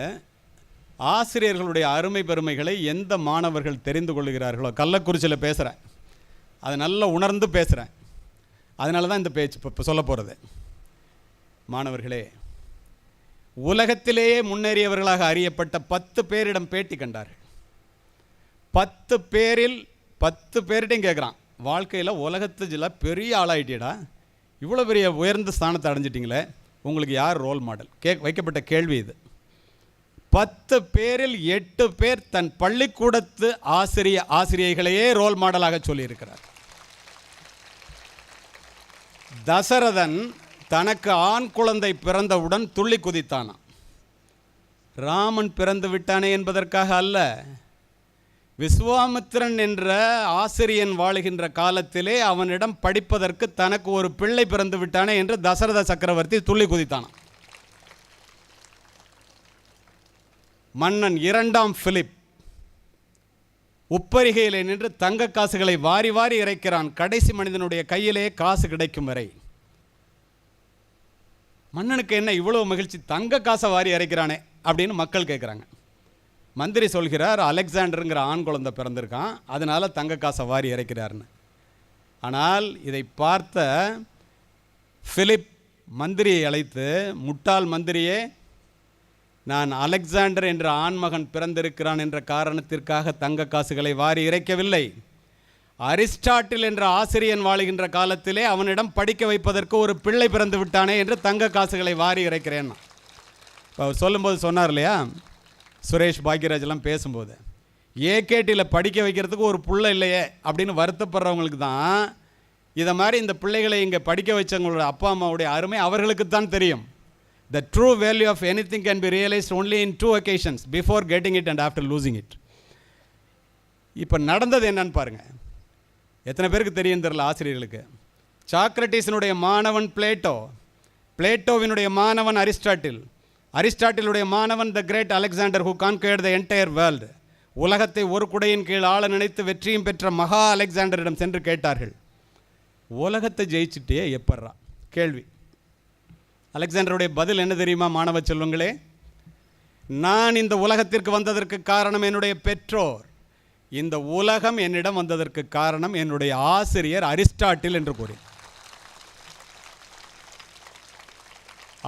ஆசிரியர்களுடைய அருமை பெருமைகளை எந்த மாணவர்கள் தெரிந்து கொள்கிறார்களோ, கள்ளக்குறிச்சியில் பேசுகிறேன், அதை நல்லா உணர்ந்து பேசுகிறேன், அதனால தான் இந்த பேச்சு இப்போ சொல்ல போகிறது. மாணவர்களே, உலகத்திலேயே முன்னேறியவர்களாக அறியப்பட்ட 10 பேரிடம் பேட்டி கண்டார்கள். 10 பேரில் 10 பேர்கிட்டையும் கேட்குறான், வாழ்க்கையில் உலகத்துல பெரிய ஆளாயிட்டியடா, இவ்வளோ பெரிய உயர்ந்த ஸ்தானத்தை அடைஞ்சிட்டிங்களே, உங்களுக்கு யார் ரோல் மாடல்? வைக்கப்பட்ட கேள்வி இது. 10 பேரில் 8 பேர் தன் பள்ளிக்கூடத்து ஆசிரியைகளையே ரோல் மாடலாக சொல்லியிருக்கிறார். தசரதன் தனக்கு ஆண் குழந்தை பிறந்தவுடன் துள்ளி குதித்தானான். ராமன் பிறந்து விட்டானே என்பதற்காக அல்ல, விஸ்வாமித்திரன் என்ற ஆசிரியன் வாழுகின்ற காலத்திலே அவனிடம் படிப்பதற்கு தனக்கு ஒரு பிள்ளை பிறந்து விட்டானே என்று தசரத சக்கரவர்த்தி துள்ளி குதித்தானான். மன்னன் 2ஆம் பிலிப் உப்பரிகையிலே நின்று தங்க காசுகளை வாரி வாரி இறைக்கிறான், கடைசி மனிதனுடைய கையிலே காசு கிடைக்கும் வரை. மன்னனுக்கு என்ன இவ்வளவு மகிழ்ச்சி, தங்க காசை வாரி இறைக்கிறானே அப்படின்னு மக்கள் கேட்குறாங்க. மந்திரி சொல்கிறார், அலெக்சாண்டருங்கிற ஆண் குழந்தை பிறந்திருக்கான், அதனால் தங்க காசை வாரி இறைக்கிறார்னு. ஆனால் இதை பார்த்த பிலிப் மந்திரியை அழைத்து, முட்டாள் மந்திரியே, நான் அலெக்சாண்டர் என்ற ஆண்மகன் பிறந்திருக்கிறான் என்ற காரணத்திற்காக தங்க காசுகளை வாரி இறைக்கவில்லை. அரிஸ்டாட்டில் என்ற ஆசிரியன் வாழுகின்ற காலத்திலே அவனிடம் படிக்க வைப்பதற்கு ஒரு பிள்ளை பிறந்து விட்டானே என்று தங்க காசுகளை வாரி இறைக்கிறேன். இப்போ அவர் சொல்லும்போது சொன்னார் இல்லையா, சுரேஷ் பாக்யராஜெல்லாம் பேசும்போது, ஏகேடியில் படிக்க வைக்கிறதுக்கு ஒரு பிள்ளை இல்லையே அப்படின்னு வருத்தப்படுறவங்களுக்கு தான் இதை மாதிரி இந்த பிள்ளைகளை இங்கே படிக்க வச்சவங்களோட அப்பா அம்மாவுடைய அருமை அவர்களுக்கு தான் தெரியும். The true value of anything can be realized only in 2 occasions, before getting it and after losing it. இப்போ நடந்தது என்னன்னு பாருங்கள். எத்தனை பேருக்கு தெரியும் தெரியல ஆசிரியர்களுக்கு. சாக்ரட்டிஸினுடைய மாணவன் பிளேட்டோ, பிளேட்டோவினுடைய மாணவன் அரிஸ்டாட்டில், அரிஸ்டாட்டிலுடைய மாணவன் the great Alexander who conquered the entire world. உலகத்தை ஒரு குடையின் கீழ் ஆள நினைத்து வெற்றியும் பெற்ற மகா அலெக்சாண்டரிடம் சென்று கேட்டார்கள், உலகத்தை ஜெயிச்சுட்டே எப்பட்றா? கேள்வி. அலெக்சாண்டருடைய பதில் என்ன தெரியுமா மாணவ செல்வங்களே? நான் இந்த உலகத்திற்கு வந்ததற்கு காரணம் என்னுடைய பெற்றோர், இந்த உலகம் என்னிடம் வந்ததற்கு காரணம் என்னுடைய ஆசிரியர் அரிஸ்டாட்டில் என்று கூறி.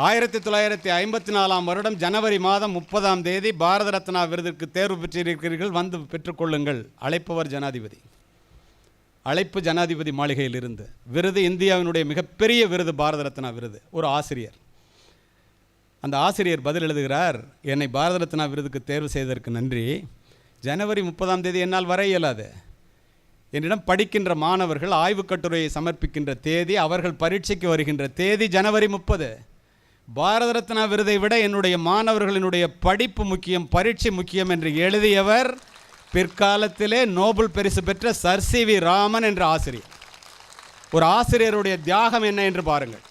1954 வருடம் ஜனவரி மாதம் 30 பாரத ரத்னா விருதுக்கு தேர்வு பெற்றிருக்கிறீர்கள், வந்து பெற்றுக்கொள்ளுங்கள். அழைப்பவர் ஜனாதிபதி. அழைப்பு ஜனாதிபதி மாளிகையில் இருந்து. விருது இந்தியாவினுடைய மிகப்பெரிய விருது, பாரத ரத்னா விருது. ஒரு ஆசிரியர், அந்த ஆசிரியர் பதில் எழுதுகிறார், என்னை பாரத ரத்னா விருதுக்கு தேர்வு செய்ததற்கு நன்றி. ஜனவரி 30 என்னால் வர இயலாது. என்னிடம் படிக்கின்ற மாணவர்கள் ஆய்வுக் கட்டுரையை சமர்ப்பிக்கின்ற தேதி, அவர்கள் பரீட்சைக்கு வருகின்ற தேதி ஜனவரி 30. பாரத ரத்னா விருதை விட என்னுடைய மாணவர்களினுடைய படிப்பு முக்கியம், பரீட்சை முக்கியம் என்று எழுதியவர் பிற்காலத்திலே நோபல் பரிசு பெற்ற சர் சி.வி. ராமன் என்ற ஆசிரியர். ஒரு ஆசிரியருடைய தியாகம் என்ன என்று பாருங்கள்.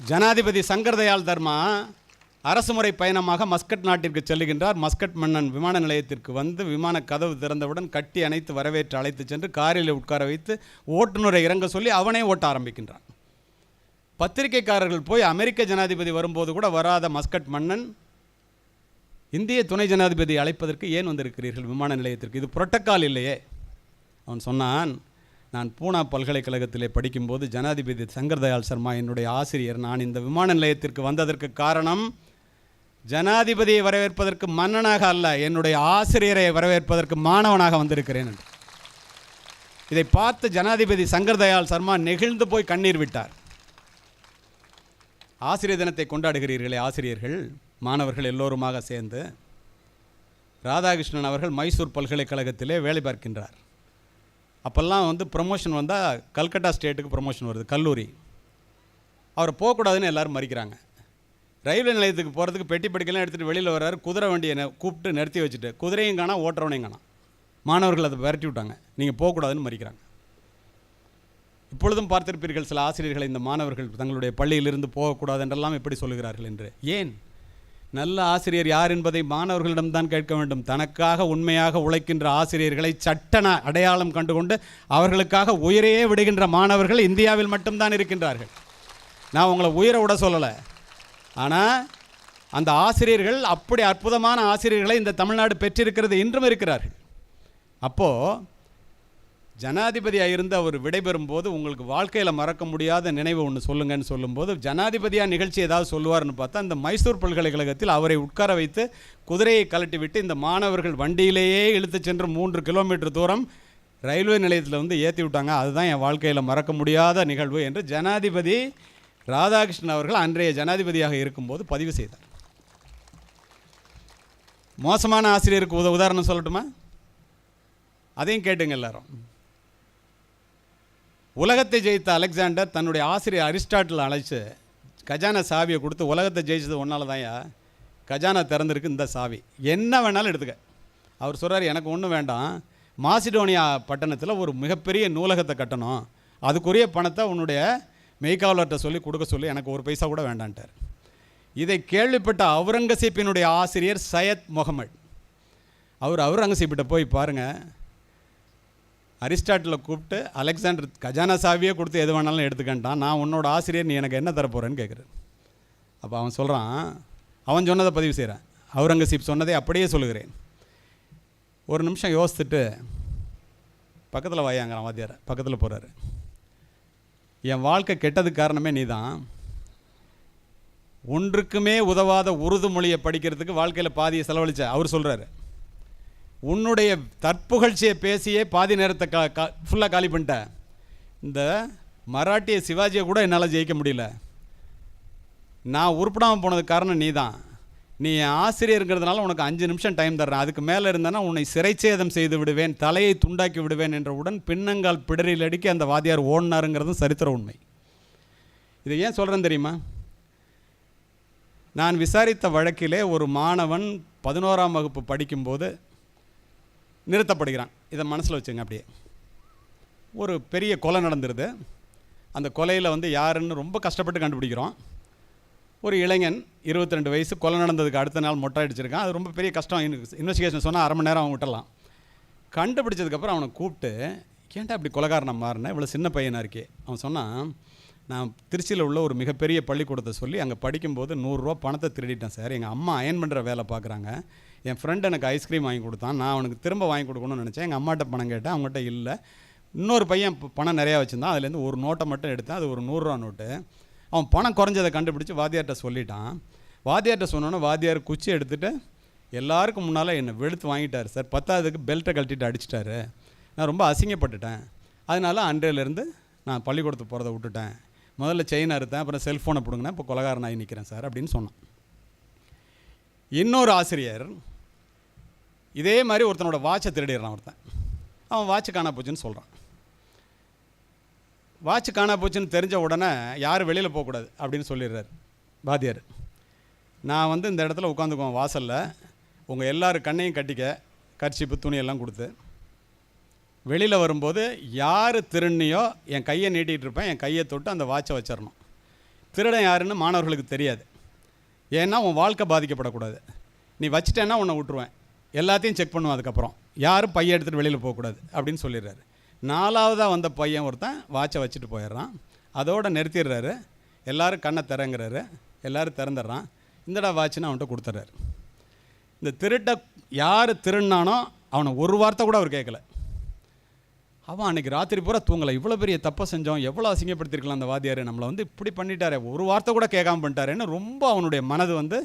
ஜனாதிபதி சங்கர் தயாள் தர்மா அரசுமுறை பயணமாக மஸ்கட் நாட்டிற்கு செல்லுகின்றார். மஸ்கட் மன்னன் விமான நிலையத்திற்கு வந்து விமான கதவு திறந்தவுடன் கட்டி அணைத்து வரவேற்று அழைத்து சென்று காரில் உட்கார வைத்து ஓட்டுநரை இறங்க சொல்லி அவனே ஓட்ட ஆரம்பிக்கின்றான். பத்திரிகைக்காரர்கள் போய் அமெரிக்க ஜனாதிபதி வரும்போது கூட வராத மஸ்கட் மன்னன் இந்திய துணை ஜனாதிபதி அழைப்பதற்கு ஏன் வந்திருக்கிறீர்கள் விமான நிலையத்திற்கு? இது புரோட்டோக்கால் இல்லையே. அவன் சொன்னான், நான் பூனா பல்கலைக்கழகத்திலே படிக்கும்போது ஜனாதிபதி சங்கர் தயாள் சர்மா என்னுடைய ஆசிரியர். நான் இந்த விமான நிலையத்திற்கு வந்ததற்கு காரணம் ஜனாதிபதியை வரவேற்பதற்கு மன்னனாக அல்ல, என்னுடைய ஆசிரியரை வரவேற்பதற்கு மாணவனாக வந்திருக்கிறேன் என்று. இதை பார்த்து ஜனாதிபதி சங்கர் தயாள் சர்மா நெகிழ்ந்து போய் கண்ணீர் விட்டார். ஆசிரியர் தினத்தை கொண்டாடுகிறீர்களே ஆசிரியர்கள், மாணவர்கள் எல்லோருமாக சேர்ந்து. ராதாகிருஷ்ணன் அவர்கள் மைசூர் பல்கலைக்கழகத்திலே வேலை பார்க்கின்றார். அப்போல்லாம் ப்ரமோஷன் வந்தால் கல்கட்டா ஸ்டேட்டுக்கு ப்ரமோஷன் வருது, கல்லூரி. அவரை போகக்கூடாதுன்னு எல்லோரும் மறிக்கிறாங்க. ரயில்வே நிலையத்துக்கு போகிறதுக்கு பெட்டி படிக்கலாம் எடுத்துகிட்டு வெளியில் வர்றாரு. குதிரை வண்டியை கூப்பிட்டு நிறுத்தி வச்சுட்டு குதிரையும் காணா, ஓட்டுறவனையும் காணா. மாணவர்கள் அதை விரட்டி விட்டாங்க, நீங்கள் போகக்கூடாதுன்னு மறிக்கிறாங்க. இப்பொழுதும் பார்த்திருப்பீர்கள் சில ஆசிரியர்களை, இந்த மாணவர்கள் தங்களுடைய பள்ளியிலிருந்து போகக்கூடாது என்றெல்லாம் எப்படி சொல்லுகிறார்கள் என்று. ஏன்? நல்ல ஆசிரியர் யார் என்பதை மாணவர்களிடம்தான் கேட்க வேண்டும். தனக்காக உண்மையாக உழைக்கின்ற ஆசிரியர்களை சட்டன அடையாளம் கண்டுகொண்டு அவர்களுக்காக உயிரையே விடுகின்ற மாணவர்கள் இந்தியாவில் மட்டும்தான் இருக்கின்றார்கள். நான் உங்களை உயிரை விட சொல்லலை, ஆனால் அந்த ஆசிரியர்கள், அப்படி அற்புதமான ஆசிரியர்களை இந்த தமிழ்நாடு பெற்றிருக்கிறது, இன்றும் இருக்கிறார்கள். அப்போது ஜனாதிபதியாக இருந்து அவர் விடைபெறும் போது உங்களுக்கு வாழ்க்கையில் மறக்க முடியாத நினைவு ஒன்று சொல்லுங்கன்னு சொல்லும்போது, ஜனாதிபதியாக நிகழ்ச்சி ஏதாவது சொல்லுவார்னு பார்த்தா, இந்த மைசூர் பல்கலைக்கழகத்தில் அவரை உட்கார வைத்து குதிரையை கலட்டி விட்டு இந்த மாணவர்கள் வண்டியிலேயே இழுத்து சென்று 3 கிலோமீட்டர் தூரம் ரயில்வே நிலையத்தில் ஏற்றி விட்டாங்க. அதுதான் என் வாழ்க்கையில் மறக்க முடியாத நிகழ்வு என்று ஜனாதிபதி ராதாகிருஷ்ணன் அவர்கள் அன்றைய ஜனாதிபதியாக இருக்கும்போது பதிவு செய்தார். மோசமான ஆசிரியருக்கு உதாரணம் சொல்லட்டுமா? அதையும் கேட்டுங்க எல்லாரும். உலகத்தை ஜெயித்த அலெக்சாண்டர் தன்னுடைய ஆசிரியர் அரிஸ்டாட்டில் அழைச்சி கஜானா சாவியை கொடுத்து, உலகத்தை ஜெயிச்சது ஒன்றால் தான்யா, கஜானா திறந்துருக்கு, இந்த சாவி என்ன வேணாலும் எடுத்துக்க. அவர் சொல்கிறார், எனக்கு ஒன்றும் வேண்டாம், மாசிடோனியா பட்டணத்தில் ஒரு மிகப்பெரிய நூலகத்தை கட்டணும், அதுக்குரிய பணத்தை உன்னுடைய மெய்காவலர்கிட்ட சொல்லி கொடுக்க சொல்லி, எனக்கு ஒரு பைசா கூட வேண்டான்ட்டார். இதை கேள்விப்பட்ட அவுரங்கசீப்பினுடைய ஆசிரியர் சையத் முகமது, அவர் அவுரங்கசீப்பிட்ட போய் பாருங்கள், அரிஸ்டாட்டில் கூப்பிட்டு அலெக்சாண்டர் கஜானா சாவியே கொடுத்து எது வேணாலும் எடுத்துக்கிட்டான், நான் உன்னோட ஆசிரியர், நீ எனக்கு என்ன தரப்போகிறேன்னு கேட்குறேன். அப்போ அவன் சொல்கிறான், அவன் சொன்னதை பதிவு செய்கிறான், அவுரங்கசீப் சொன்னதை அப்படியே சொல்லுகிறேன். ஒரு நிமிஷம் யோசித்துட்டு பக்கத்தில் வாயாங்கிறான் வாத்தியார். பக்கத்தில் போகிறாரு. என் வாழ்க்கை கெட்டதுக்கு காரணமே நீ தான். ஒன்றுக்குமே உதவாத உருது மொழியை படிக்கிறதுக்கு வாழ்க்கையில் பாதியை செலவழிச்ச அவர் சொல்கிறாரு, உன்னுடைய தற்புகழ்ச்சியை பேசியே பாதி நேரத்தை ஃபுல்லாக காலி பண்ணிட்டேன். இந்த மராட்டிய சிவாஜியை கூட என்னால் ஜெயிக்க முடியல. நான் உருப்படாமல் போனதுக்கு காரணம் நீ தான். நீ என் ஆசிரியருங்கிறதுனால உனக்கு 5 நிமிஷம் டைம் தர்றேன், அதுக்கு மேலே இருந்தேன்னா உன்னை சிறைச்சேதம் செய்து விடுவேன், தலையை துண்டாக்கி விடுவேன் என்றவுடன் பின்னங்கால் பிடரில் அடிக்க அந்த வாத்தியார் ஓடினாருங்கிறதும் சரித்திர உண்மை. இதை ஏன் சொல்கிறேன்னு தெரியுமா? நான் விசாரித்த வழக்கிலே ஒரு மாணவன் 11ஆம் வகுப்பு படிக்கும்போது நிறுத்தப்படுகிறான். இதை மனசில் வச்சுங்க. அப்படியே ஒரு பெரிய கொலை நடந்துருது. அந்த கொலையில் யாருன்னு ரொம்ப கஷ்டப்பட்டு கண்டுபிடிக்கிறோம். ஒரு இளைஞன் 22 வயசு, கொலை நடந்ததுக்கு அடுத்த நாள் மொட்டை அடிச்சிருக்கான். அது ரொம்ப பெரிய கஷ்டம். இன்வெஸ்டிகேஷன் சொன்னால் அரை மணி நேரம் அவன் விட்டலாம். கண்டுபிடிச்சதுக்கப்புறம் அவனை கூப்பிட்டு, ஏன்டா இப்படி கொலைகாரனை மாறினேன், இவ்வளோ சின்ன பையனாக இருக்கே. அவன் சொன்னான், நான் திருச்சியில் உள்ள ஒரு மிகப்பெரிய பள்ளிக்கூடத்தை சொல்லி அங்கே படிக்கும்போது 100 ரூபா பணத்தை திருடிட்டேன் சார். எங்கள் அம்மா அயன் பண்ணுற வேலை பார்க்குறாங்க. என் ஃப்ரெண்ட் எனக்கு ஐஸ்கிரீம் வாங்கி கொடுத்தான், நான் அவனுக்கு திரும்ப வாங்கி கொடுக்கணும்னு நினச்சேன். எங்கள் அம்மாட்ட பணம் கேட்டேன், அவங்ககிட்ட இல்லை. இன்னொரு பையன் பணம் நிறையா வச்சுருந்தான், அதுலேருந்து ஒரு நோட்டை மட்டும் எடுத்தேன், அது ஒரு 100 ரூபா நோட்டு. அவன் பணம் குறைஞ்சதை கண்டுபிடிச்சி வாத்தியார்கிட்ட சொல்லிட்டான். வாத்தியார்கிட்ட சொன்னோன்னே வாத்தியார் குச்சி எடுத்துகிட்டு எல்லாருக்கும் முன்னால் என்னை வெளுத்து வாங்கிட்டார் சார். 10ஆவதுக்கு பெல்ட்டை கழட்டிட்டு அடிச்சிட்டாரு. நான் ரொம்ப அசிங்கப்பட்டுட்டேன். அதனால் அன்றையிலேருந்து நான் பள்ளிக்கூடத்துக்கு போகிறத விட்டுட்டேன். முதல்ல செயின் அறுத்தேன், அப்புறம் செல்ஃபோனை பிடுங்கினேன், இப்போ கொலைகாரனாகி நிற்கிறேன் சார் அப்படின்னு சொன்னான். இன்னொரு ஆசிரியர் இதே மாதிரி ஒருத்தனோட வாட்சை திருடிடுறான். அவன் வாட்சு காணா போச்சுன்னு சொல்கிறான். வாட்சு காணா போச்சுன்னு தெரிஞ்ச உடனே யாரும் வெளியில் போகக்கூடாது அப்படின்னு சொல்லிடுறாரு வாத்தியார். நான் இந்த இடத்துல உட்காந்துக்குவேன் வாசலில், உங்கள் எல்லோரும் கண்ணையும் கட்டிக்க, கர்ச்சிப்பு துணியெல்லாம் கொடுத்து. வெளியில் வரும்போது யார் திருண்ணியோ என் கையை நீட்டிகிட்டு இருப்பேன், என் கையை தொட்டு அந்த வாட்சை வச்சிடணும். திருடன் யாருன்னு மாணவர்களுக்கு தெரியாது. ஏன்னா உன் வாழ்க்கை பாதிக்கப்படக்கூடாது. நீ வச்சிட்டேன்னா உன்னை விட்டுருவேன், எல்லாத்தையும் செக் பண்ணுவேன். அதுக்கப்புறம் யாரும் பையை எடுத்துகிட்டு வெளியில் போகக்கூடாது அப்படின்னு சொல்லிடுறாரு. 4ஆவதாக வந்த பையன் ஒருத்தன் வாட்சை வச்சுட்டு போயிடுறான். அதோடு நிறுத்திடுறாரு. எல்லோரும் கண்ணை திறங்கிறாரு. எல்லோரும் திறந்துடுறான். இந்தடா வாட்சுன்னு அவன்கிட்ட கொடுத்துட்றாரு. இந்த திருட்டை யார் திருண்ணானோ அவனை ஒரு வார்த்தை கூட அவர் கேட்கல. அவன் அன்றைக்கி ராத்திரி பூரா தூங்கலை. இவ்வளோ பெரிய தப்பை செஞ்சோம், எவ்வளோ அசிங்கப்படுத்திருக்கலாம் அந்த வாத்தியார், நம்மளை இப்படி பண்ணிட்டாரே, ஒரு வார்த்தை கூட கேட்காம பண்ணிட்டாரேன்னு ரொம்ப அவனுடைய மனது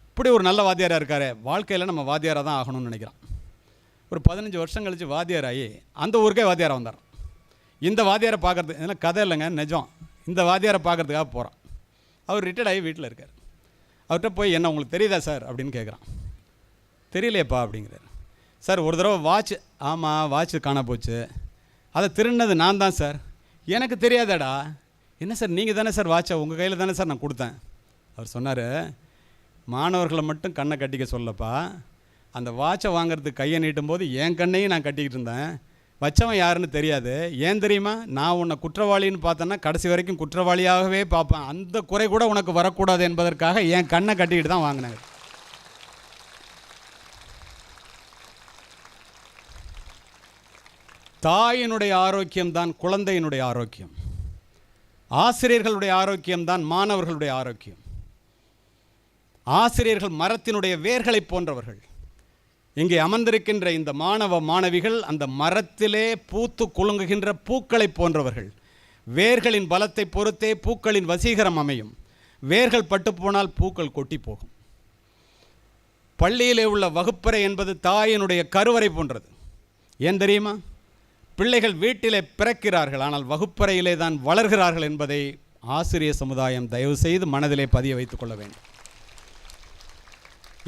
இப்படி ஒரு நல்ல வாத்தியாராக இருக்காரே, வாழ்க்கையில் நம்ம வாத்தியாராக தான் ஆகணும்னு நினைக்கிறான். ஒரு 15 வருஷம் கழித்து வாத்தியாராகி அந்த ஊருக்கே வாத்தியாராக வந்தார். இந்த வாத்தியாரை பார்க்குறது இதெல்லாம் கதை இல்லைங்க, நிஜம். இந்த வாத்தியாரை பார்க்குறதுக்காக போகிறான். அவர் ரிட்டையர்ட் ஆகி வீட்டில் இருக்கார். அவர்கிட்ட போய் என்ன உங்களுக்கு தெரியுதா சார் அப்படின்னு கேட்குறான். தெரியலையப்பா அப்படிங்கிறார். சார் ஒரு தடவை வாட்ச், ஆமாம் வாட்ச் காணா போச்சு, அதை திருடினது நான் தான் சார். எனக்கு தெரியாதாடா. என்ன சார் நீங்கள் தானே சார் வாட்சை உங்கள் கையில் தானே சார் நான் கொடுத்தேன். அவர் சொன்னார், மாணவர்களை மட்டும் கண்ணை கட்டிக்க சொல்லப்பா, அந்த வாட்சை வாங்கிறதுக்கு கையை நீட்டும் போது என் கண்ணையும் நான் கட்டிக்கிட்டு இருந்தேன். வச்சவன் யாருன்னு தெரியாது. ஏன் தெரியுமா? நான் உன்னை குற்றவாளின்னு பார்த்தேன்னா கடைசி வரைக்கும் குற்றவாளியாகவே பார்ப்பேன். அந்த குறை கூட உனக்கு வரக்கூடாது என்பதற்காக என் கண்ணை கட்டிக்கிட்டு தான் வாங்கினேன். தாயினுடைய ஆரோக்கியம்தான் குழந்தையினுடைய ஆரோக்கியம். ஆசிரியர்களுடைய ஆரோக்கியம்தான் மாணவர்களுடைய ஆரோக்கியம். ஆசிரியர்கள் மரத்தினுடைய வேர்களை போன்றவர்கள். இங்கே அமர்ந்திருக்கின்ற இந்த மாணவ மாணவிகள் அந்த மரத்திலே பூத்து குலுங்குகின்ற பூக்களை போன்றவர்கள். வேர்களின் பலத்தை பொறுத்தே பூக்களின் வசீகரம் அமையும். வேர்கள் பட்டு போனால் பூக்கள் கொட்டி போகும். பள்ளியிலே உள்ள வகுப்பறை என்பது தாயினுடைய கருவறை போன்றது. ஏன் தெரியுமா? பிள்ளைகள் வீட்டிலே பிறக்கிறார்கள், ஆனால் வகுப்பறையிலே தான் வளர்கிறார்கள் என்பதை ஆசிரிய சமுதாயம் தயவு செய்து மனதிலே பதிய வைத்துக் கொள்ள வேண்டும்.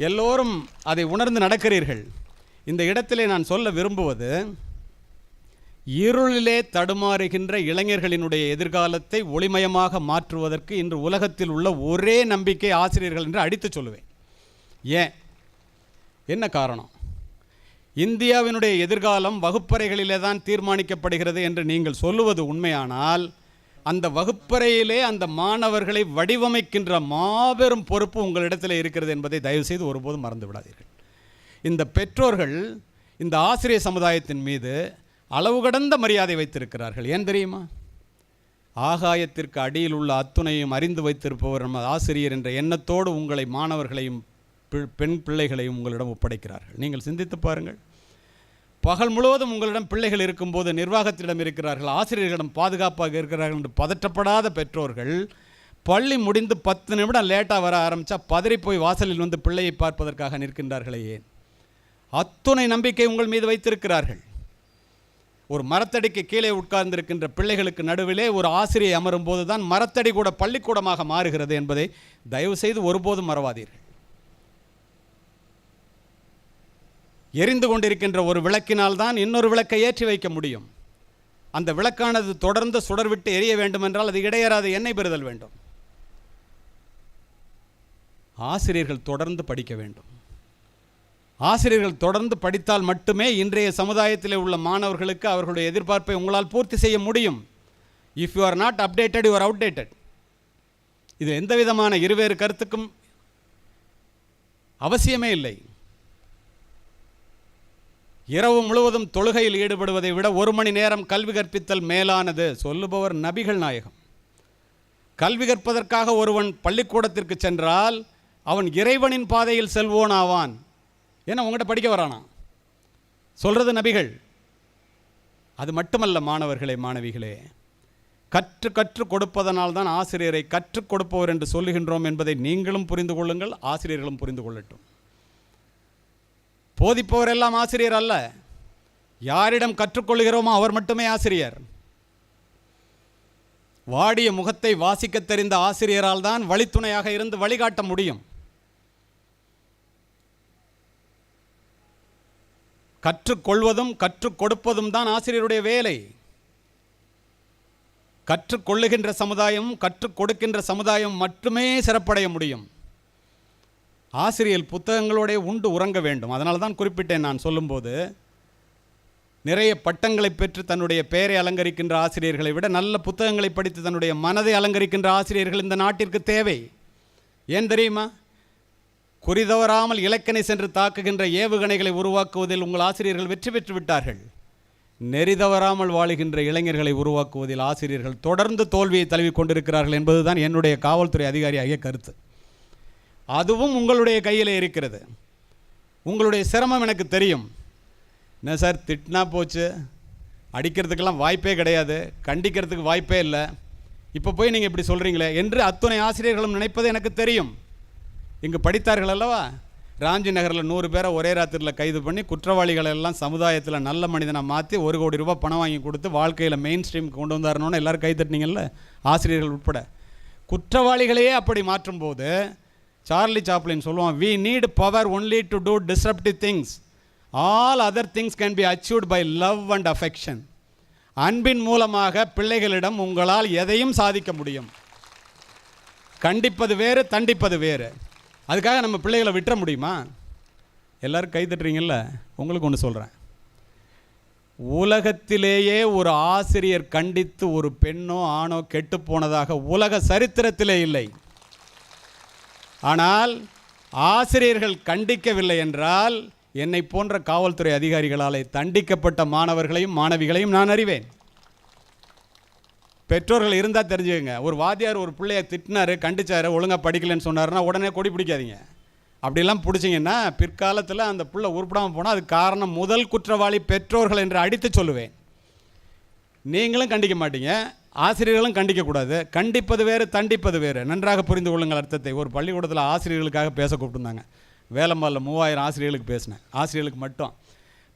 எல்லோரும் அதை உணர்ந்து நடக்கிறீர்கள். இந்த இடத்திலே நான் சொல்ல விரும்புவது, இருளிலே தடுமாறுகின்ற இளைஞர்களினுடைய எதிர்காலத்தை ஒளிமயமாக மாற்றுவதற்கு இன்று உலகத்தில் உள்ள ஒரே நம்பிக்கை ஆசிரியர்கள் என்று அடித்து சொல்லுவேன். ஏன்? என்ன காரணம்? இந்தியாவினுடைய எதிர்காலம் வகுப்பறைகளிலே தான் தீர்மானிக்கப்படுகிறது என்று நீங்கள் சொல்லுவது உண்மையானால், அந்த வகுப்பறையிலே அந்த மாணவர்களை வடிவமைக்கின்ற மாபெரும் பொறுப்பு உங்களிடத்தில் இருக்கிறது என்பதை தயவுசெய்து ஒருபோதும் மறந்து விடாதீர்கள். இந்த பெற்றோர்கள் இந்த ஆசிரிய சமுதாயத்தின் மீது அளவு கடந்த மரியாதை வைத்திருக்கிறார்கள். ஏன் தெரியுமா? ஆகாயத்திற்கு அடியில் உள்ள அத்துணையும் அறிந்து வைத்திருப்பவர் நம்ம ஆசிரியர் என்ற எண்ணத்தோடு உங்களை மாணவர்களையும் பெண் பிள்ளைகளையும் உங்களிடம் ஒப்படைக்கிறார்கள். நீங்கள் சிந்தித்து பாருங்கள். பகல் முழுவதும் உங்களிடம் பிள்ளைகள் இருக்கும்போது நிர்வாகத்திடம் இருக்கிறார்கள், ஆசிரியர்களிடம் பாதுகாப்பாக இருக்கிறார்கள் என்று பதற்றப்படாத பெற்றோர்கள் பள்ளி முடிந்து 10 நிமிடம் லேட்டாக வர ஆரம்பித்தா பதறி போய் வாசலில் வந்து பிள்ளையை பார்ப்பதற்காக நிற்கின்றார்களே ஏன்? அத்துணை நம்பிக்கை உங்கள் மீது வைத்திருக்கிறார்கள். ஒரு மரத்தடிக்கு கீழே உட்கார்ந்திருக்கின்ற பிள்ளைகளுக்கு நடுவிலே ஒரு ஆசிரியை அமரும் போது தான் மரத்தடி கூட பள்ளிக்கூடமாக மாறுகிறது என்பதை தயவு செய்து ஒருபோதும் மறவாதீர்கள். எரிந்து கொண்டிருக்கின்ற ஒரு விளக்கினால் தான் இன்னொரு விளக்கை ஏற்றி வைக்க முடியும். அந்த விளக்கானது தொடர்ந்து சுடர்விட்டு எரிய வேண்டுமென்றால் அது இடையறாத எண்ணெய் பெறுதல் வேண்டும். ஆசிரியர்கள் தொடர்ந்து படிக்க வேண்டும். ஆசிரியர்கள் தொடர்ந்து படித்தால் மட்டுமே இன்றைய சமுதாயத்தில் உள்ள மாணவர்களுக்கு அவர்களுடைய எதிர்பார்ப்பை உங்களால் பூர்த்தி செய்ய முடியும். If you are not updated, you are outdated. இது எந்த விதமான இருவேறு கருத்துக்கும் அவசியமே இல்லை. இரவு முழுவதும் தொழுகையில் ஈடுபடுவதை விட 1 மணி நேரம் கல்வி கற்பித்தல் மேலானது சொல்லுபவர் நபிகள் நாயகம். கல்வி கற்பதற்காக ஒருவன் பள்ளிக்கூடத்திற்கு சென்றால் அவன் இறைவனின் பாதையில் செல்வோன் ஆவான். ஏன்னா உங்கள்கிட்ட படிக்க வரானா சொல்கிறது நபிகள். அது மட்டுமல்ல மாணவர்களே, மாணவிகளே, கற்று கொடுப்பதனால் தான் ஆசிரியரை கற்றுக் கொடுப்பவர் என்று சொல்லுகின்றோம் என்பதை நீங்களும் புரிந்து கொள்ளுங்கள், ஆசிரியர்களும் புரிந்து கொள்ளட்டும். போதிப்பவர் எல்லாம் ஆசிரியர் அல்ல. யாரிடம் கற்றுக்கொள்கிறோமோ அவர் மட்டுமே ஆசிரியர். வாடிய முகத்தை வாசிக்க தெரிந்த ஆசிரியரால் தான் வழித்துணையாக இருந்து வழிகாட்ட முடியும். கற்றுக்கொள்வதும் கற்றுக் கொடுப்பதும் தான் ஆசிரியருடைய வேலை. கற்றுக்கொள்ளுகின்ற சமுதாயம், கற்றுக் கொடுக்கின்ற சமுதாயம் மட்டுமே சிறப்படைய முடியும். ஆசிரியர் புத்தகங்களோட உண்டு உறங்க வேண்டும். அதனால தான் குறிப்பிட்டேன். நான் சொல்லும்போது நிறைய பட்டங்களை பெற்று தன்னுடைய பெயரை அலங்கரிக்கின்ற ஆசிரியர்களை விட நல்ல புத்தகங்களை படித்து தன்னுடைய மனதை அலங்கரிக்கின்ற ஆசிரியர்கள் இந்த நாட்டிற்கு தேவை. ஏன் தெரியுமா? குறிதவறாமல் இலக்கணை சென்று தாக்குகின்ற ஏவுகணைகளை உருவாக்குவதில் உங்கள் ஆசிரியர்கள் வெற்றி பெற்று விட்டார்கள். நெறிதவறாமல் வாழுகின்ற இளைஞர்களை உருவாக்குவதில் ஆசிரியர்கள் தொடர்ந்து தோல்வியை தழுவி கொண்டிருக்கிறார்கள் என்பதுதான் என்னுடைய காவல்துறை அதிகாரியாகிய கருத்து. அதுவும் உங்களுடைய கையில் இருக்கிறது. உங்களுடைய சிரமம் எனக்கு தெரியும். என்ன சார், திட்டினா போச்சு, அடிக்கிறதுக்கெல்லாம் வாய்ப்பே கிடையாது, கண்டிக்கிறதுக்கு வாய்ப்பே இல்லை, இப்போ போய் நீங்கள் இப்படி சொல்கிறீங்களே என்று அத்துணை ஆசிரியர்களும் நினைப்பது எனக்கு தெரியும். இங்கு படித்தார்கள் அல்லவா? ராம்ஜி நகரில் 100 பேரை ஒரே ராத்திரியில் கைது பண்ணி குற்றவாளிகளை எல்லாம் சமுதாயத்தில் நல்ல மனிதனை மாற்றி 1 கோடி ரூபாய் பணம் வாங்கி கொடுத்து வாழ்க்கையில் மெயின் ஸ்ட்ரீம் கொண்டு வந்தாருன்னு எல்லோரும் கை தட்டினீங்கல்ல, ஆசிரியர்கள் உட்பட. குற்றவாளிகளையே அப்படி மாற்றும் போது சார்லி சாப்ளின் சொல்லுவான், we need power only to do disruptive things. All other things can be achieved by love and affection. அன்பின் மூலமாக பிள்ளைகளிடம் உங்களால் எதையும் சாதிக்க முடியும். கண்டிப்பது வேறு, தண்டிப்பது வேறு. அதுக்காக நம்ம பிள்ளைகளை விட்டுற முடியுமா? எல்லோரும் கை தட்டுறீங்கல்ல, உங்களுக்கு ஒன்று சொல்கிறேன். உலகத்திலேயே ஒரு ஆசிரியர் கண்டித்து ஒரு பெண்ணோ ஆணோ கெட்டு போனதாக உலக சரித்திரத்திலே இல்லை. ஆனால் ஆசிரியர்கள் கண்டிக்கவில்லை என்றால் என்னை போன்ற காவல்துறை அதிகாரிகளால் தண்டிக்கப்பட்ட மாணவர்களையும் மாணவிகளையும் நான் அறிவேன். பெற்றோர்கள் இருந்தால் தெரிஞ்சுக்கங்க. ஒரு வாத்தியார் ஒரு பிள்ளையை திட்டினார், கண்டிச்சார், ஒழுங்காக படிக்கலைன்னு சொன்னார்னா உடனே கொடி பிடிக்காதீங்க. அப்படிலாம் பிடிச்சிங்கன்னா பிற்காலத்தில் அந்த பிள்ளை உருப்படாமல் போனால் அது காரணம் முதல் குற்றவாளி பெற்றோர்கள் என்று அடித்து சொல்லுவேன். நீங்களும் கண்டிக்க மாட்டீங்க, ஆசிரியர்களும் கண்டிக்கக்கூடாது. கண்டிப்பது வேறு, தண்டிப்பது வேறு. நன்றாக புரிந்து கொள்ளுங்கள் அர்த்தத்தை. ஒரு பள்ளிக்கூடத்தில் ஆசிரியர்களுக்காக பேச கூப்பிட்டுருந்தாங்க. வேலம்மாளில் 3000 ஆசிரியர்களுக்கு பேசினேன். ஆசிரியர்களுக்கு மட்டும்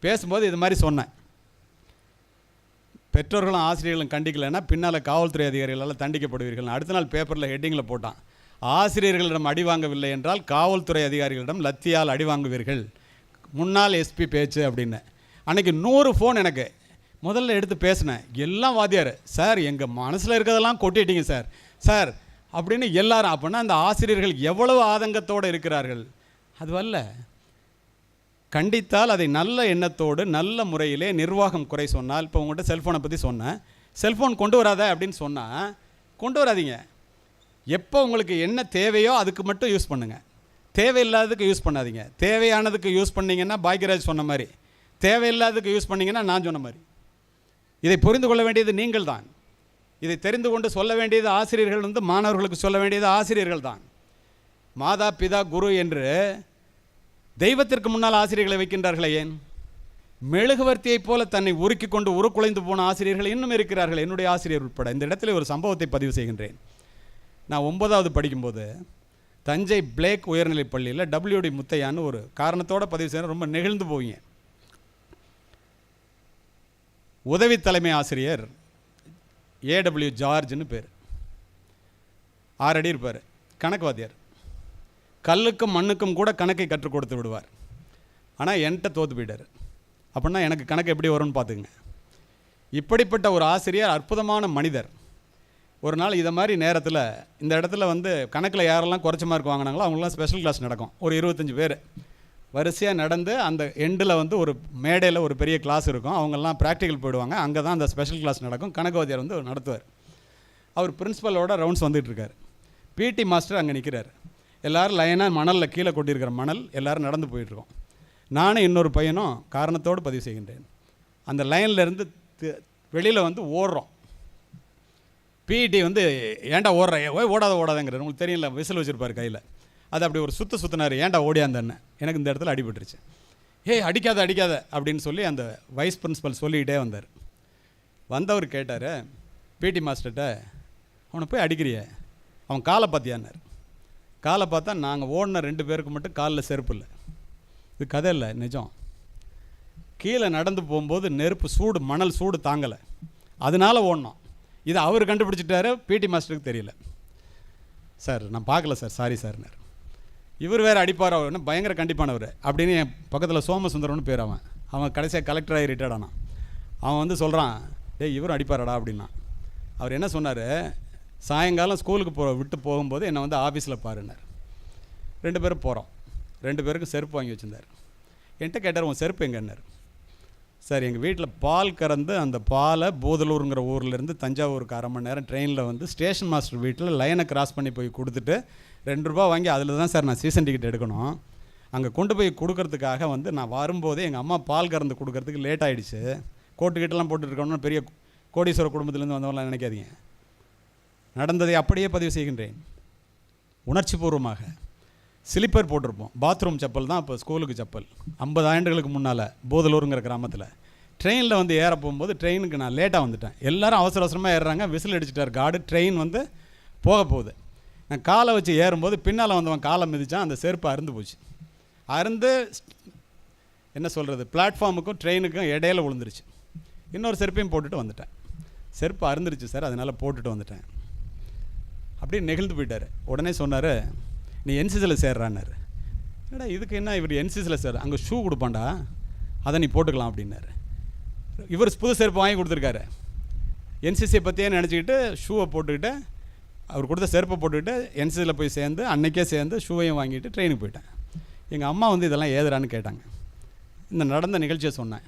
பேசும்போது இது மாதிரி சொன்னேன், பெற்றோர்களும் ஆசிரியர்களும் கண்டிக்கலைன்னா பின்னால் காவல்துறை அதிகாரிகளால் தண்டிக்கப்படுவீர்கள். அடுத்த நாள் பேப்பரில் ஹெட்டிங்கில் போட்டான், ஆசிரியர்களிடம் அடி வாங்கவில்லை என்றால் காவல்துறை அதிகாரிகளிடம் லத்தியால் அடி வாங்குவீர்கள், முன்னாள் எஸ்பி பேச்சு அப்படின்னு. அன்றைக்கி 100 ஃபோன் எனக்கு. முதல்ல எடுத்து பேசினேன், எல்லாம் வாத்தியார் சார், எங்கள் மனசில் இருக்கிறதெல்லாம் கொட்டிட்டீங்க சார் சார் அப்படின்னு எல்லாரும். அப்படின்னா அந்த ஆசிரியர்கள் எவ்வளவு ஆதங்கத்தோடு இருக்கிறார்கள். அதுவல்ல, கண்டித்தால் அதை நல்ல எண்ணத்தோடு நல்ல முறையிலே நிர்வாகம் குறை சொன்னால். இப்போ உங்கள்கிட்ட செல்ஃபோனை பற்றி சொன்னேன், செல்ஃபோன் கொண்டு வராத அப்படின்னு சொன்னால் கொண்டு வராதிங்க. எப்போ உங்களுக்கு என்ன தேவையோ அதுக்கு மட்டும் யூஸ் பண்ணுங்கள், தேவையில்லாததுக்கு யூஸ் பண்ணாதீங்க. தேவையானதுக்கு யூஸ் பண்ணிங்கன்னா பாக்யராஜ் சொன்ன மாதிரி, தேவையில்லாததுக்கு யூஸ் பண்ணிங்கன்னா நான் சொன்ன மாதிரி. இதை புரிந்து கொள்ள வேண்டியது நீங்கள் தான். இதை தெரிந்து கொண்டு சொல்ல வேண்டியது ஆசிரியர்கள், மாணவர்களுக்கு சொல்ல வேண்டியது ஆசிரியர்கள் தான். மாதா பிதா குரு என்று தெய்வத்திற்கு முன்னால் ஆசிரியர்களை வைக்கின்றார்களே ஏன்? மெழுகுவர்த்தியைப் போல தன்னை உருக்கி கொண்டு உருக்குலைந்து போன ஆசிரியர்கள் இன்னும் இருக்கிறார்கள், என்னுடைய ஆசிரியர் உட்பட. இந்த இடத்துல ஒரு சம்பவத்தை பதிவு செய்கின்றேன். நான் 9வது படிக்கும்போது தஞ்சை பிளேக் உயர்நிலைப் பள்ளியில் WD முத்தையான்னு ஒரு காரணத்தோடு பதிவு செய்ய ரொம்ப நெகிழ்ந்து போவீங்க. உதவி தலைமை ஆசிரியர் AW ஜார்ஜ்னு பேர், 6 அடி இருப்பார், கணக்கு வாத்தியார். கல்லுக்கும் மண்ணுக்கும் கூட கணக்கை கற்றுக் கொடுத்து விடுவார். ஆனால் என்கிட்ட தோற்று போயிட்டார். அப்படின்னா எனக்கு கணக்கு எப்படி வரும்னு பார்த்துக்குங்க. இப்படிப்பட்ட ஒரு ஆசிரியர், அற்புதமான மனிதர். ஒரு நாள் இதை மாதிரி நேரத்தில் இந்த இடத்துல வந்து கணக்கில் யாரெல்லாம் குறைச்ச மார்க் வாங்கினாங்களோ அவங்களாம் ஸ்பெஷல் கிளாஸ் நடக்கும். ஒரு 25 பேர் வரிசையாக நடந்து அந்த எண்டில் வந்து ஒரு மேடையில் ஒரு பெரிய கிளாஸ் இருக்கும். அவங்கெல்லாம் ப்ராக்டிக்கல் போயிடுவாங்க. அங்கே தான் அந்த ஸ்பெஷல் கிளாஸ் நடக்கும். கணக்கு வாத்தியார் வந்து நடத்துவார். அவர் பிரின்ஸிபலோட ரவுண்ட்ஸ் வந்துட்டு இருக்கார். PT மாஸ்டர் அங்கே நிற்கிறார். எல்லோரும் லைனாக மணலில் கீழே கொட்டியிருக்கிற மணல் எல்லோரும் நடந்து போயிட்டுருக்கோம். நானும் இன்னொரு பையனும் காரணத்தோடு பதிவு செய்கின்றேன். அந்த லைன்லேருந்து வெளியில் வந்து ஓடுறோம். PT வந்து ஏன்டா ஓடுற, ஓடாதங்கிறார். உங்களுக்கு தெரியல, விசில் வச்சுருப்பார் கையில். அது அப்படி ஒரு சுற்றினார். ஏன்டா ஓடியாந்தன்னு. எனக்கு இந்த இடத்துல அடிபட்டுருச்சு. அடிக்காத அப்படின்னு சொல்லி அந்த வைஸ் பிரின்ஸிபல் சொல்லிக்கிட்டே வந்தார். வந்தவர் கேட்டார் PT மாஸ்டர்கிட்ட, அவனை போய் அடிக்கிறிய, அவன் காலை பார்த்தியான்னார். காலை பார்த்தா நாங்கள் ஓடின 2 பேருக்கு மட்டும் காலில் செருப்பு இல்லை. இது கதை இல்லை, நிஜம். கீழே நடந்து போகும்போது நெருப்பு சூடு, மணல் சூடு தாங்கலை, அதனால் ஓடினோம். இதை அவர் கண்டுபிடிச்சிட்டாரு, PT மாஸ்டருக்கு தெரியல. சார் நான் பார்க்கல சார், சாரி சார்னார். இவர் வேறு அடிப்பார், அவர் என்ன பயங்கர கண்டிப்பானவர் அப்படின்னு. என் பக்கத்தில் சோமசுந்தரம்னு பேர், அவன் கடைசியாக கலெக்டராகி ரிட்டையர்ட் ஆனான். அவன் வந்து சொல்கிறான், இவரும் அடிப்பாரடா அப்படின்னா. அவர் என்ன சொன்னார், சாயங்காலம் ஸ்கூலுக்கு விட்டு போகும்போது என்னை வந்து ஆஃபீஸில் பாருன்னார். 2 பேரும் போகிறோம். 2 பேருக்கும் செருப்பு வாங்கி வச்சுருந்தார். என்கிட்ட கேட்டார், உன் செருப்பு எங்கன்னார். சார் எங்கள் வீட்டில் பால் கறந்து அந்த பாலை போதலூருங்கிற ஊர்லேருந்து தஞ்சாவூருக்கு 1/2 மணி நேரம் ட்ரெயினில் வந்து ஸ்டேஷன் மாஸ்டர் வீட்டில் லைனை கிராஸ் பண்ணி போய் கொடுத்துட்டு 2 ரூபா வாங்கி அதில் தான் சார் நான் சீசன் டிக்கெட் எடுக்கணும். அங்கே கொண்டு போய் கொடுக்கறதுக்காக வந்து நான் வரும்போதே எங்கள் அம்மா பால் கறந்து கொடுக்கறதுக்கு லேட் ஆகிடுச்சு. கோட்டுக்கிட்டலாம் போட்டுருக்கணும்னு பெரிய கோடீஸ்வர குடும்பத்துலேருந்து வந்தவங்களாம் நினைக்காதீங்க. நடந்ததை அப்படியே பதிவு செய்கின்றேன். உணர்ச்சி பூர்வமாக ஸ்லிப்பர் போட்டிருப்போம். பாத்ரூம் செப்பல் தான் இப்போ ஸ்கூலுக்கு செப்பல். 50 ஆண்டுகளுக்கு முன்னால் போதலூருங்கிற கிராமத்தில் ட்ரெயினில் வந்து ஏற போகும்போது ட்ரெயினுக்கு நான் லேட்டாக வந்துட்டேன். எல்லோரும் அவசரமாக ஏறுறாங்க. Whistle அடிச்சிட்டார் card. ட்ரெயின் வந்து போக போகுது. நான் காலை வச்சு ஏறும்போது பின்னால் வந்தவன் காலை மிதித்தான். அந்த செருப்பு அருந்து போச்சு. அருந்து என்ன சொல்கிறது, பிளாட்ஃபார்முக்கும் ட்ரெயினுக்கும் இடையில விழுந்துருச்சு. இன்னொரு செருப்பையும் போட்டுட்டு வந்துட்டேன். செருப்பு அருந்துருச்சு சார், அதனால் போட்டுட்டு வந்துட்டேன். அப்படியே நெகிழ்ந்து போயிட்டார். உடனே சொன்னார், நீ NCCயில் சேர்றான்னாரு. என்னடா இதுக்கு என்ன இவர் NCCயில் சேர், அங்கே ஷூ கொடுப்பான்டா, அதை நீ போட்டுக்கலாம் அப்படின்னாரு. இவர் புது செருப்பு வாங்கி கொடுத்துருக்காரு. NCCயை பற்றியே நினச்சிக்கிட்டு ஷூவை போட்டுக்கிட்டு, அவர் கொடுத்த செருப்பை போட்டுக்கிட்டு NCCயில் போய் சேர்ந்து அன்றைக்கே சேர்ந்து ஷூவையும் வாங்கிட்டு ட்ரெயினுக்கு போயிட்டேன். எங்கள் அம்மா வந்து இதெல்லாம் ஏதுறான்னு கேட்டாங்க. இந்த நடந்த நிகழ்ச்சியை சொன்னேன்.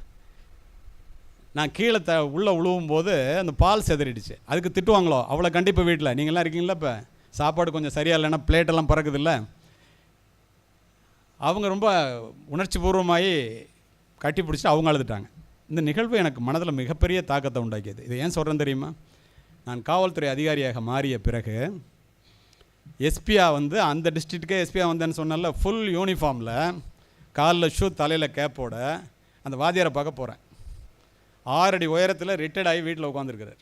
நான் கீழே உள்ளே உழுவும் போது அந்த பால் செதறிடுச்சு. அதுக்கு திட்டுவாங்களோ, அவ்வளோ கண்டிப்பாக வீட்டில் நீங்களாம் இருக்கீங்களா, இப்போ சாப்பாடு கொஞ்சம் சரியாக இல்லைன்னா பிளேட்டெல்லாம் பறக்குதில்ல. அவங்க ரொம்ப உணர்ச்சி பூர்வமாகி கட்டி பிடிச்சிட்டு அவங்க அழுதுட்டாங்க. இந்த நிகழ்வு எனக்கு மனதில் மிகப்பெரிய தாக்கத்தை உண்டாக்கியது. இதை ஏன் சொல்கிறேன்னு தெரியுமா? நான் காவல்துறை அதிகாரியாக மாறிய பிறகு எஸ்பியாக வந்து அந்த டிஸ்ட்ரிக்ட்டுக்கே எஸ்பியாக வந்தேன்னு சொன்னால, ஃபுல் யூனிஃபார்மில் காலில் ஷூ தலையில் கேப்போட அந்த வாத்தியாரை பார்க்க போகிறேன். 6 அடி உயரத்தில் ரிட்டையர்ட் ஆகி வீட்டில் உட்காந்துருக்கிறார்.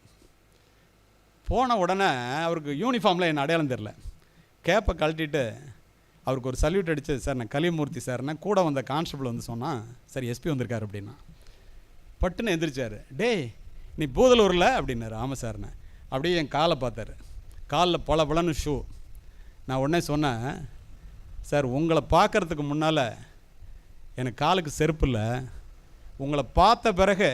போன உடனே அவருக்கு யூனிஃபார்மில் என்ன அடையாளம் தெரில. கேப்பை கழட்டிட்டு அவருக்கு ஒரு சல்யூட் அடித்து, சார் நான் கலிமூர்த்தி சார்னா கூட வந்த கான்ஸ்டபிள் வந்து சொன்னால், சார் எஸ்பி வந்திருக்காரு அப்படின்னா. பட்டுன்னு எந்திரிச்சார். டேய் நீ பூதலூரில் அப்படின்னாரு. ஆமாம் சார்ண்ணே. அப்படியே என் காலை பார்த்தாரு. காலில் பளபளன்னு ஷூ. நான் உடனே சொன்னேன், சார் உங்களை பார்க்குறதுக்கு முன்னால் எனக்கு காலுக்கு செருப்பு இல்லை, உங்களை பார்த்த பிறகு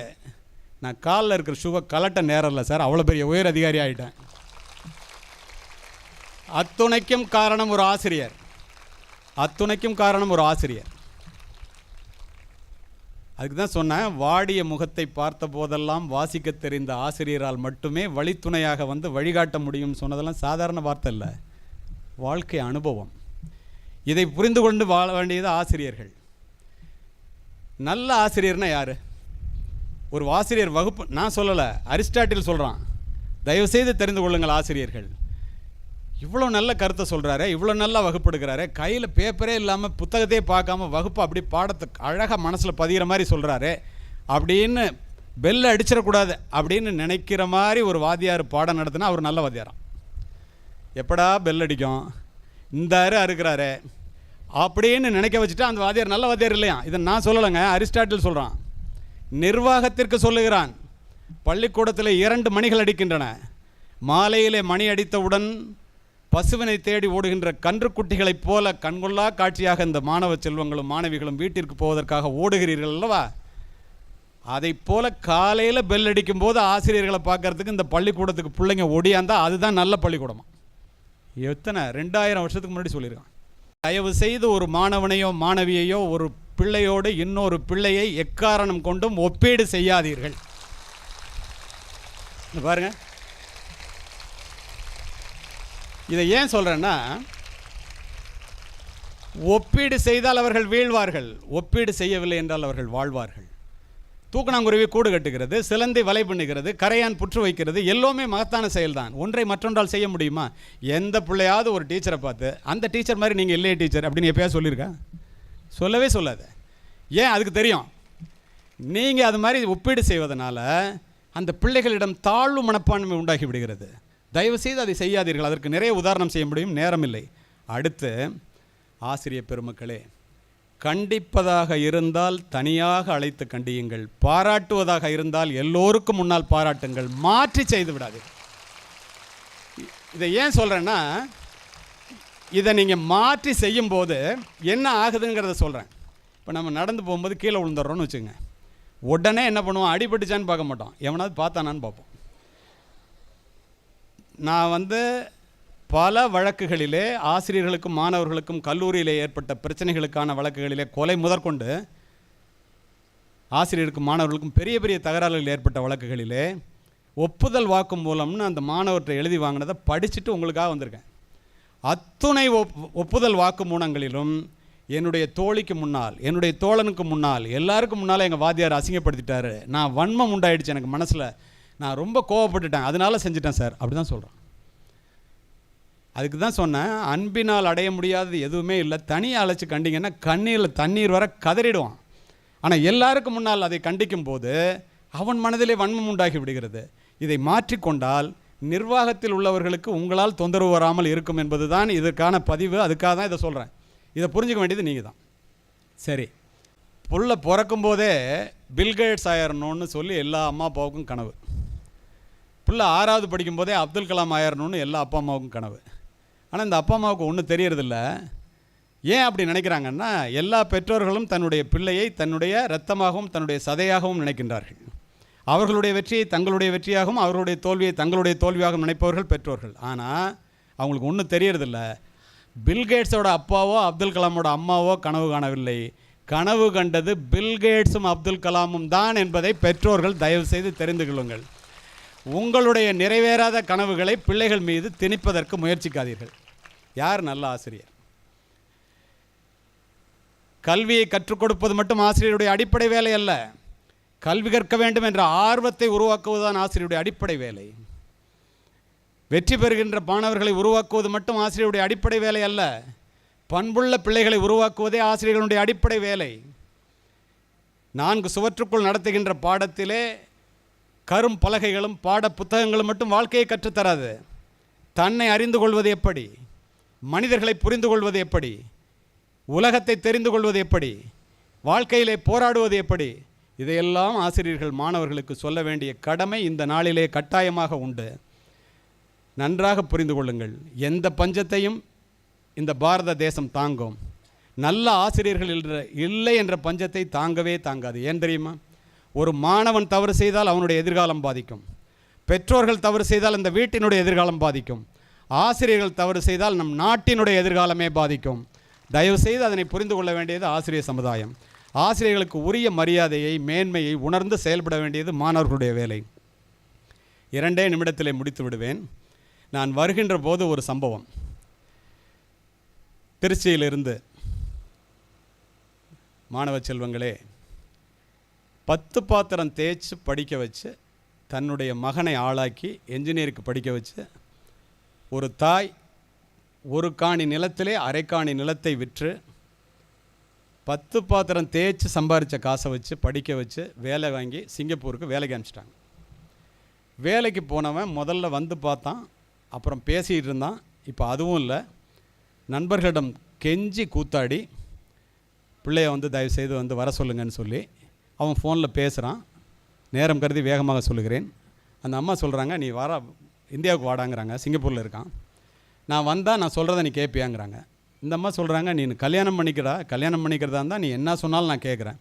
நான் காலில் இருக்கிற ஷூவை கலட்ட நேரம் இல்லை சார், அவ்வளோ பெரிய உயர் அதிகாரி ஆகிட்டேன். அத்துணைக்கும் காரணம் ஒரு ஆசிரியர். அத்துணைக்கும் காரணம் ஒரு ஆசிரியர். அதுக்கு தான் சொன்னேன், வாடிய முகத்தை பார்த்த போதெல்லாம் வாசிக்க தெரிந்த ஆசிரியரால் மட்டுமே வழித்துணையாக வந்து வழிகாட்ட முடியும்னு சொன்னதெல்லாம் சாதாரண வார்த்தை இல்லை, வாழ்க்கை அனுபவம். இதை புரிந்து கொண்டு வாழ வேண்டியது ஆசிரியர்கள். நல்ல ஆசிரியர்னா யார்? ஒரு ஆசிரியர் வகுப்பு, நான் சொல்லலை, அரிஸ்டாட்டில் சொல்கிறான். தயவுசெய்து தெரிந்து கொள்ளுங்கள் ஆசிரியர்கள். இவ்வளோ நல்ல கருத்தை சொல்கிறாரு, இவ்வளோ நல்லா வகுப்படுகிறாரு, கையில் பேப்பரே இல்லாமல் புத்தகத்தையே பார்க்காம வகுப்பு அப்படி பாடத்தை அழகாக மனசில் பதிகிற மாதிரி சொல்கிறாரு அப்படின்னு பெல்ல அடிச்சிடக்கூடாது அப்படின்னு நினைக்கிற மாதிரி ஒரு வாத்தியார் பாடம் நடத்தினா அவர் நல்ல வாத்தியாரம். எப்படா பெல் அடிக்கும், இந்த அறுக்கிறாரு அப்படின்னு நினைக்க வச்சுட்டு அந்த வாத்தியார் நல்ல வாத்தியார் இல்லையா? இதை நான் சொல்லலைங்க, அரிஸ்டாட்டில் சொல்கிறான். நிர்வாகத்திற்கு சொல்லுகிறான், பள்ளிக்கூடத்தில் 2 மணிகள் அடிக்கின்றன. மாலையிலே மணி அடித்தவுடன் பசுவினை தேடி ஓடுகின்ற கன்றுக்குட்டிகளைப் போல கண்கொள்ளா காட்சியாக இந்த மாணவ செல்வங்களும் மாணவிகளும் வீட்டிற்கு போவதற்காக ஓடுகிறீர்கள் அல்லவா? அதை போல காலையில் பெல் அடிக்கும் போது ஆசிரியர்களை பார்க்கறதுக்கு இந்த பள்ளிக்கூடத்துக்கு பிள்ளைங்க ஒடியாந்தா அதுதான் நல்ல பள்ளிக்கூடமா? எத்தனை 2000 வருஷத்துக்கு முன்னாடி சொல்லியிருக்கான். தயவு செய்து ஒரு மாணவனையோ மாணவியையோ ஒரு பிள்ளையோடு இன்னொரு பிள்ளையை எக்காரணம் கொண்டும் ஒப்பீடு செய்யாதீர்கள். பாருங்க, இதை ஏன் சொல்கிறேன்னா, ஒப்பீடு செய்தால் அவர்கள் வீழ்வார்கள், ஒப்பீடு செய்யவில்லை என்றால் அவர்கள் வாழ்வார்கள். தூக்கணாங்குருவி கூடு கட்டுகிறது, சிலந்தை வலை பண்ணுகிறது, கரையான் புற்று வைக்கிறது, எல்லாமே மகத்தான செயல்தான். ஒன்றை மற்றொன்றால் செய்ய முடியுமா? எந்த பிள்ளையாவது ஒரு டீச்சரை பார்த்து அந்த டீச்சர் மாதிரி நீங்கள் இல்லையே டீச்சர் அப்படின்னு எப்போயா சொல்லியிருக்கா? சொல்லவே சொல்லாத. ஏன்? அதுக்கு தெரியும். நீங்கள் அது மாதிரி ஒப்பீடு செய்வதனால அந்த பிள்ளைகளிடம் தாழ்வு மனப்பான்மை உண்டாகி விடுகிறது. தயவுசெய்து அதை செய்யாதீர்கள். அதற்கு நிறைய உதாரணம் செய்ய முடியும், நேரமில்லை. அடுத்து, ஆசிரியர் பெருமக்களே, கண்டிப்பதாக இருந்தால் தனியாக அழைத்து கண்டியுங்கள், பாராட்டுவதாக இருந்தால் எல்லோருக்கும் முன்னால் பாராட்டுங்கள், மாற்றி செய்து விடாதீர்கள். இதை ஏன் சொல்கிறேன்னா, இதை நீங்கள் மாற்றி செய்யும்போது என்ன ஆகுதுங்கிறத சொல்கிறேன். இப்போ நம்ம நடந்து போகும்போது கீழே விழுந்துடுறோன்னு வச்சுங்க, உடனே என்ன பண்ணுவோம்? அடிபட்டுச்சான்னு பார்க்க மாட்டோம், எவனாவது பார்த்தானான்னு பார்ப்போம். நான் பல வழக்குகளிலே ஆசிரியர்களுக்கும் மாணவர்களுக்கும் கல்லூரியிலே ஏற்பட்ட பிரச்சனைகளுக்கான வழக்குகளிலே கொலை முதற்கொண்டு ஆசிரியருக்கும் மாணவர்களுக்கும் பெரிய பெரிய தகராறுகள் ஏற்பட்ட வழக்குகளிலே ஒப்புதல் வாக்கு மூலம்னு அந்த மாணவர்கிட்ட எழுதி வாங்கினதை படிச்சுட்டு உங்களுக்காக வந்திருக்கேன். அத்துணை ஒப்புதல் வாக்கு மூலங்களிலும் என்னுடைய தோழிக்கு முன்னால், என்னுடைய தோழனுக்கு முன்னால், எல்லாருக்கும் முன்னால் எங்கள் வாத்தியார் அசிங்கப்படுத்திட்டாரு, நான் வன்மம் உண்டாயிடுச்சு எனக்கு மனசில், நான் ரொம்ப கோவப்பட்டுட்டேன், அதனால செஞ்சுட்டேன் சார், அப்படி தான் சொல்கிறேன். அதுக்கு தான் சொன்னேன், அன்பினால் அடைய முடியாதது எதுவுமே இல்லை. தனியாக அழைச்சி கண்டிங்கன்னா கண்ணீரில் தண்ணீர் வர கதறிடுவான். ஆனால் எல்லாருக்கும் முன்னால் அதை கண்டிக்கும் போது அவன் மனதிலே வன்மம் உண்டாகி விடுகிறது. இதை மாற்றிக்கொண்டால் நிர்வாகத்தில் உள்ளவர்களுக்கு உங்களால் தொந்தரவு வராமல் இருக்கும் என்பது தான் இதற்கான பதிவு. அதுக்காக தான் இதை சொல்கிறேன். இதை புரிஞ்சுக்க வேண்டியது நீங்கள் தான். சரி, புள்ள பிறக்கும்போதே பில்கேட்ஸ் ஆயிரணும்னு சொல்லி எல்லா அம்மா அப்பாவுக்கும் கனவு. பிள்ளை 6வது படிக்கும்போதே அப்துல் கலாம் ஆயிரணும்னு எல்லா அப்பா அம்மாவுக்கும் கனவு. ஆனால் இந்த அப்பா அம்மாவுக்கு ஒன்றும் தெரியறதில்ல. ஏன் அப்படி நினைக்கிறாங்கன்னா, எல்லா பெற்றோர்களும் தன்னுடைய பிள்ளையை தன்னுடைய இரத்தமாகவும் தன்னுடைய சதையாகவும் நினைக்கின்றார்கள். அவர்களுடைய வெற்றியை தங்களுடைய வெற்றியாகவும் அவர்களுடைய தோல்வியை தங்களுடைய தோல்வியாகவும் நினைப்பவர்கள் பெற்றோர்கள். ஆனால் அவங்களுக்கு ஒன்றும் தெரியறதில்ல, பில்கேட்ஸோட அப்பாவோ அப்துல் கலாமோட அம்மாவோ கனவு காணவில்லை, கனவு கண்டது பில்கேட்ஸும் அப்துல் கலாமும் தான் என்பதை பெற்றோர்கள் தயவு செய்து தெரிந்து கொள்ளுங்கள். உங்களுடைய நிறைவேறாத கனவுகளை பிள்ளைகள் மீது திணிப்பதற்கு முயற்சிக்காதீர்கள். யார் நல்ல ஆசிரியர்? கல்வியை கற்றுக் கொடுப்பது மட்டும் ஆசிரியருடைய அடிப்படை வேலை அல்ல. கல்வி கற்க வேண்டும் என்ற ஆர்வத்தை உருவாக்குவதுதான் ஆசிரியருடைய அடிப்படை வேலை. வெற்றி பெறுகின்ற மாணவர்களை உருவாக்குவது மட்டும் ஆசிரியருடைய அடிப்படை வேலை அல்ல. பண்புள்ள பிள்ளைகளை உருவாக்குவதே ஆசிரியர்களுடைய அடிப்படை வேலை. 4 சுவற்றுக்குள் நடத்துகின்ற பாடத்திலே கரும் பலகைகளும் பாட புத்தகங்களும் மட்டும் வாழ்க்கையை கற்றுத்தராது. தன்னை அறிந்து கொள்வது எப்படி, மனிதர்களை புரிந்து கொள்வது எப்படி, உலகத்தை தெரிந்து கொள்வது எப்படி, வாழ்க்கையிலே போராடுவது எப்படி, இதையெல்லாம் ஆசிரியர்கள் மாணவர்களுக்கு சொல்ல வேண்டிய கடமை இந்த நாளிலே கட்டாயமாக உண்டு. நன்றாக புரிந்து கொள்ளுங்கள். எந்த பஞ்சத்தையும் இந்த பாரத தேசம் தாங்கும். நல்ல ஆசிரியர்கள் இல்லை என்ற பஞ்சத்தை தாங்கவே தாங்காது. ஏன் தெரியுமா? ஒரு மாணவன் தவறு செய்தால் அவனுடைய எதிர்காலம் பாதிக்கும். பெற்றோர்கள் தவறு செய்தால் இந்த வீட்டினுடைய எதிர்காலம் பாதிக்கும். ஆசிரியர்கள் தவறு செய்தால் நம் நாட்டினுடைய எதிர்காலமே பாதிக்கும். தயவுசெய்து அதனை புரிந்து கொள்ள வேண்டியது ஆசிரியர் சமுதாயம். ஆசிரியர்களுக்கு உரிய மரியாதையை மேன்மையை உணர்ந்து செயல்பட வேண்டியது மாணவர்களுடைய வேலை. 2 நிமிடத்திலே முடித்து விடுவேன். நான் வருகின்ற போது ஒரு சம்பவம். திருச்சியிலிருந்து மாணவ செல்வங்களே, 10 பாத்திரம் தேய்ச்சி படிக்க வச்சு தன்னுடைய மகனை ஆளாக்கி என்ஜினியருக்கு படிக்க வச்சு ஒரு தாய் 1 காணி நிலத்திலே 1/2 காணி நிலத்தை விற்று 10 பாத்திரம் தேய்ச்சி சம்பாரித்த காசை வச்சு படிக்க வச்சு வேலை வாங்கி சிங்கப்பூருக்கு வேலைக்கு அனுப்பிச்சிட்டாங்க. வேலைக்கு போனவன் முதல்ல வந்து பார்த்தான், அப்புறம் பேசிகிட்டு இருந்தான், இப்போ அதுவும் இல்லை, நண்பர்களிடம் கெஞ்சி கூத்தாடி பிள்ளைய வந்து தயவுசெய்து வந்து வர சொல்லுங்கன்னு சொல்லி அவன் ஃபோனில் பேசுகிறான். நேரம் கருதி வேகமாக சொல்லுகிறேன். அந்த அம்மா சொல்கிறாங்க, நீ இந்தியாவுக்கு வாடாங்கிறாங்க, சிங்கப்பூரில் இருக்கான். நான் வந்தால் நான் சொல்கிறத நீ கேட்பியாங்கிறாங்க. இந்த அம்மா சொல்கிறாங்க, நீ கல்யாணம் பண்ணிக்கிறதா இருந்தால் நீ என்ன சொன்னாலும் நான் கேட்குறேன்,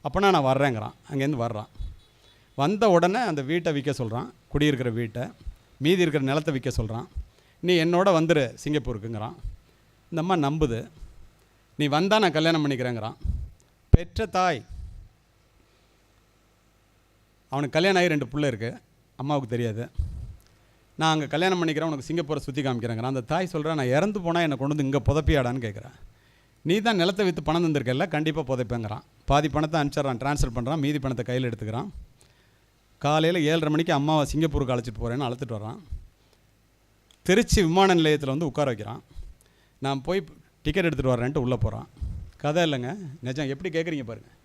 அப்போனா நான் வர்றேங்கிறான். அங்கேருந்து வர்றான். வந்த உடனே அந்த வீட்டை விற்க சொல்கிறான், குடியிருக்கிற வீட்டை, மீதி இருக்கிற நிலத்தை விற்க சொல்கிறான். நீ என்னோட வந்துரு சிங்கப்பூருக்குங்கிறான். இந்த அம்மா நம்புது. நீ வந்தால் நான் கல்யாணம் பண்ணிக்கிறேங்கிறான். பெற்ற தாய், அவனுக்கு கல்யாணம் ஆகி 2 பிள்ளை இருக்குது, அம்மாவுக்கு தெரியாது. நான் அங்கே கல்யாணம் பண்ணிக்கிறேன், உனக்கு சிங்கப்பூரை சுற்றி காமிக்கிறேங்கிறான். அந்த தாய் சொல்கிறேன், நான் இறந்து போனால் என்னை கொண்டு வந்து இங்கே புதைப்பியாடான்னு கேட்குறேன். நீ தான் நிலத்தை விற்று பணம் தந்திருக்கல, கண்டிப்பாக புதைப்பேங்கிறான். பாதி பணத்தை அனுப்பிச்சிட்றான், ட்ரான்ஸ்ஃபர் பண்ணுறான், மீதி பணத்தை கையில் எடுத்துக்கிறான். காலையில் 7:30 மணிக்கு அம்மாவை சிங்கப்பூருக்கு அழைச்சிட்டு போகிறேன்னு அழைச்சிட்டு வரான். திருச்சி விமான நிலையத்தில் வந்து உட்கார வைக்கிறான். நான் போய் டிக்கெட் எடுத்துகிட்டு வரேன்ட்டு உள்ளே போகிறான். கதை இல்லைங்க, நிஜம். எப்படி கேட்குறீங்க பாருங்கள்,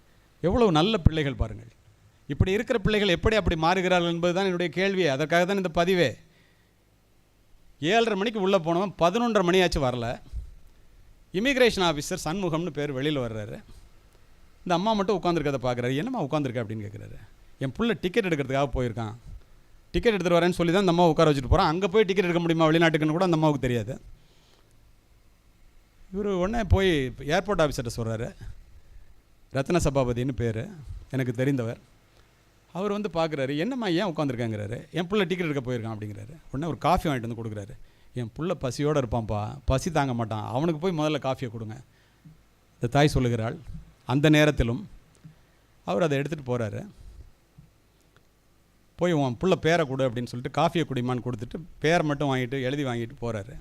எவ்வளோ நல்ல பிள்ளைகள் பாருங்கள். இப்படி இருக்கிற பிள்ளைகள் எப்படி அப்படி மாறுகிறார்கள் என்பது தான் என்னுடைய கேள்வியே. அதற்காக தான் இந்த பதிவே. 7:30 மணிக்கு உள்ளே போனவன் 11:30 மணி ஆச்சு வரல. இமிக்ரேஷன் ஆஃபீஸர் சண்முகம்னு பேர் வெளியில் வர்றாரு. இந்த அம்மா மட்டும் உட்காந்துருக்கதை பார்க்குறாரு. என்னம்மா உட்காந்துருக்க அப்படின்னு கேட்குறாரு. என் பிள்ளை டிக்கெட் எடுக்கிறதுக்காக போயிருக்கான், டிக்கெட் எடுத்துகிட்டு வரேன்னு சொல்லி தான் அந்த அம்மா உட்கார வச்சுட்டு போகிறான். அங்கே போய் டிக்கெட் எடுக்க முடியுமா வெளிநாட்டுக்குன்னு கூட அந்த அம்மாவுக்கு தெரியாது. இவர் உடனே போய் ஏர்போர்ட் ஆஃபீஸர்கிட்ட சொல்கிறாரு. ரத்ன சபாபதினு பேர், எனக்கு தெரிந்தவர். அவர் வந்து பார்க்குறாரு, என்னம்மா ஏன் உட்காந்துருக்காங்கிறாரு. என் பிள்ளை டிக்கெட் எடுக்க போயிருக்கான் அப்படிங்கிறாரு. உடனே ஒரு காஃபி வாங்கிட்டு வந்து கொடுக்குறாரு. என் பிள்ளை பசியோடு இருப்பான்ப்பா, பசி தாங்க மாட்டான், அவனுக்கு போய் முதல்ல காஃபியை கொடுங்க, இந்த தாய் சொல்லுகிறாள். அந்த நேரத்திலும் அவர் அதை எடுத்துகிட்டு போகிறாரு. போய் உன் பிள்ளை பேரை கொடு அப்படின்னு சொல்லிட்டு காஃபியை குடிமான்னு கொடுத்துட்டு பேரை மட்டும் வாங்கிட்டு எழுதி வாங்கிட்டு போகிறாரு.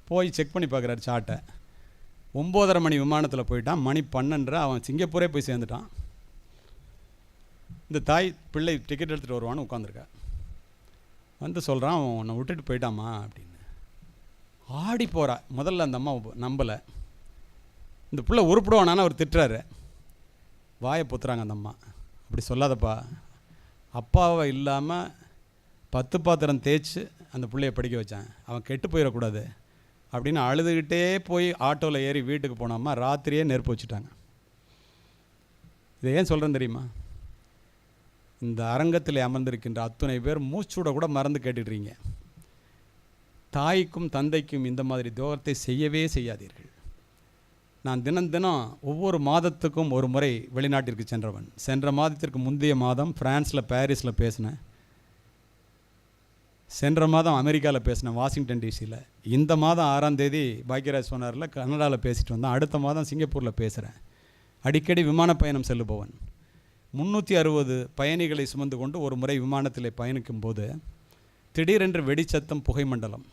போய் செக் பண்ணி பார்க்குறாரு சார்ட்டை. 9:30 மணி விமானத்தில் போயிட்டான். மணி 12:30, அவன் சிங்கப்பூரே போய் சேர்ந்துட்டான். இந்த தாய் பிள்ளை டிக்கெட் எடுத்துகிட்டு வருவான்னு உட்காந்துருக்கா. வந்து சொல்கிறான், அவன் உன்னை விட்டுட்டு போயிட்டாமா அப்படின்னு. ஆடி போகிறா. முதல்ல அந்த அம்மா நம்பலை. இந்த பிள்ளை உருப்பிடுவானான்னு அவர் திட்டுறாரு. வாயை பொத்துறாங்க அந்த அம்மா. அப்படி சொல்லாதப்பா, அப்பாவை இல்லாமல் 10 பாத்திரம் தேய்ச்சி அந்த பிள்ளைய படிக்க வச்சான், அவன் கெட்டு போயிடக்கூடாது அப்படின்னு அழுதுகிட்டே போய் ஆட்டோவில் ஏறி வீட்டுக்கு போனோம்மா. ராத்திரியே நெருப்பு வச்சுட்டாங்க. இதை ஏன் சொல்கிறேன்னு தெரியுமா? இந்த அரங்கத்தில் அமர்ந்திருக்கின்ற அத்துணை பேர் மூச்சூட கூட மறந்து கேட்டுடுறீங்க. தாய்க்கும் தந்தைக்கும் இந்த மாதிரி துரோகத்தை செய்யவே செய்யாதீர்கள். நான் தினம் ஒவ்வொரு மாதத்துக்கும் ஒரு முறை வெளிநாட்டிற்கு சென்றவன். சென்ற மாதத்திற்கு முந்தைய மாதம் ஃப்ரான்ஸில் பாரிஸில் பேசினேன். சென்ற மாதம் அமெரிக்காவில் பேசினேன், வாஷிங்டன் டிசியில். இந்த மாதம் 6ஆம் தேதி பாக்யராஜ் சொன்னார்ல, கனடாவில் பேசிட்டு வந்தேன். அடுத்த மாதம் சிங்கப்பூரில் பேசுகிறேன். அடிக்கடி விமான பயணம் செல்லுபவன். 360 பயணிகளை சுமந்து கொண்டு ஒரு முறை விமானத்தில் பயணிக்கும் போது திடீரென்று வெடிச்சத்தம், புகை மண்டலம்.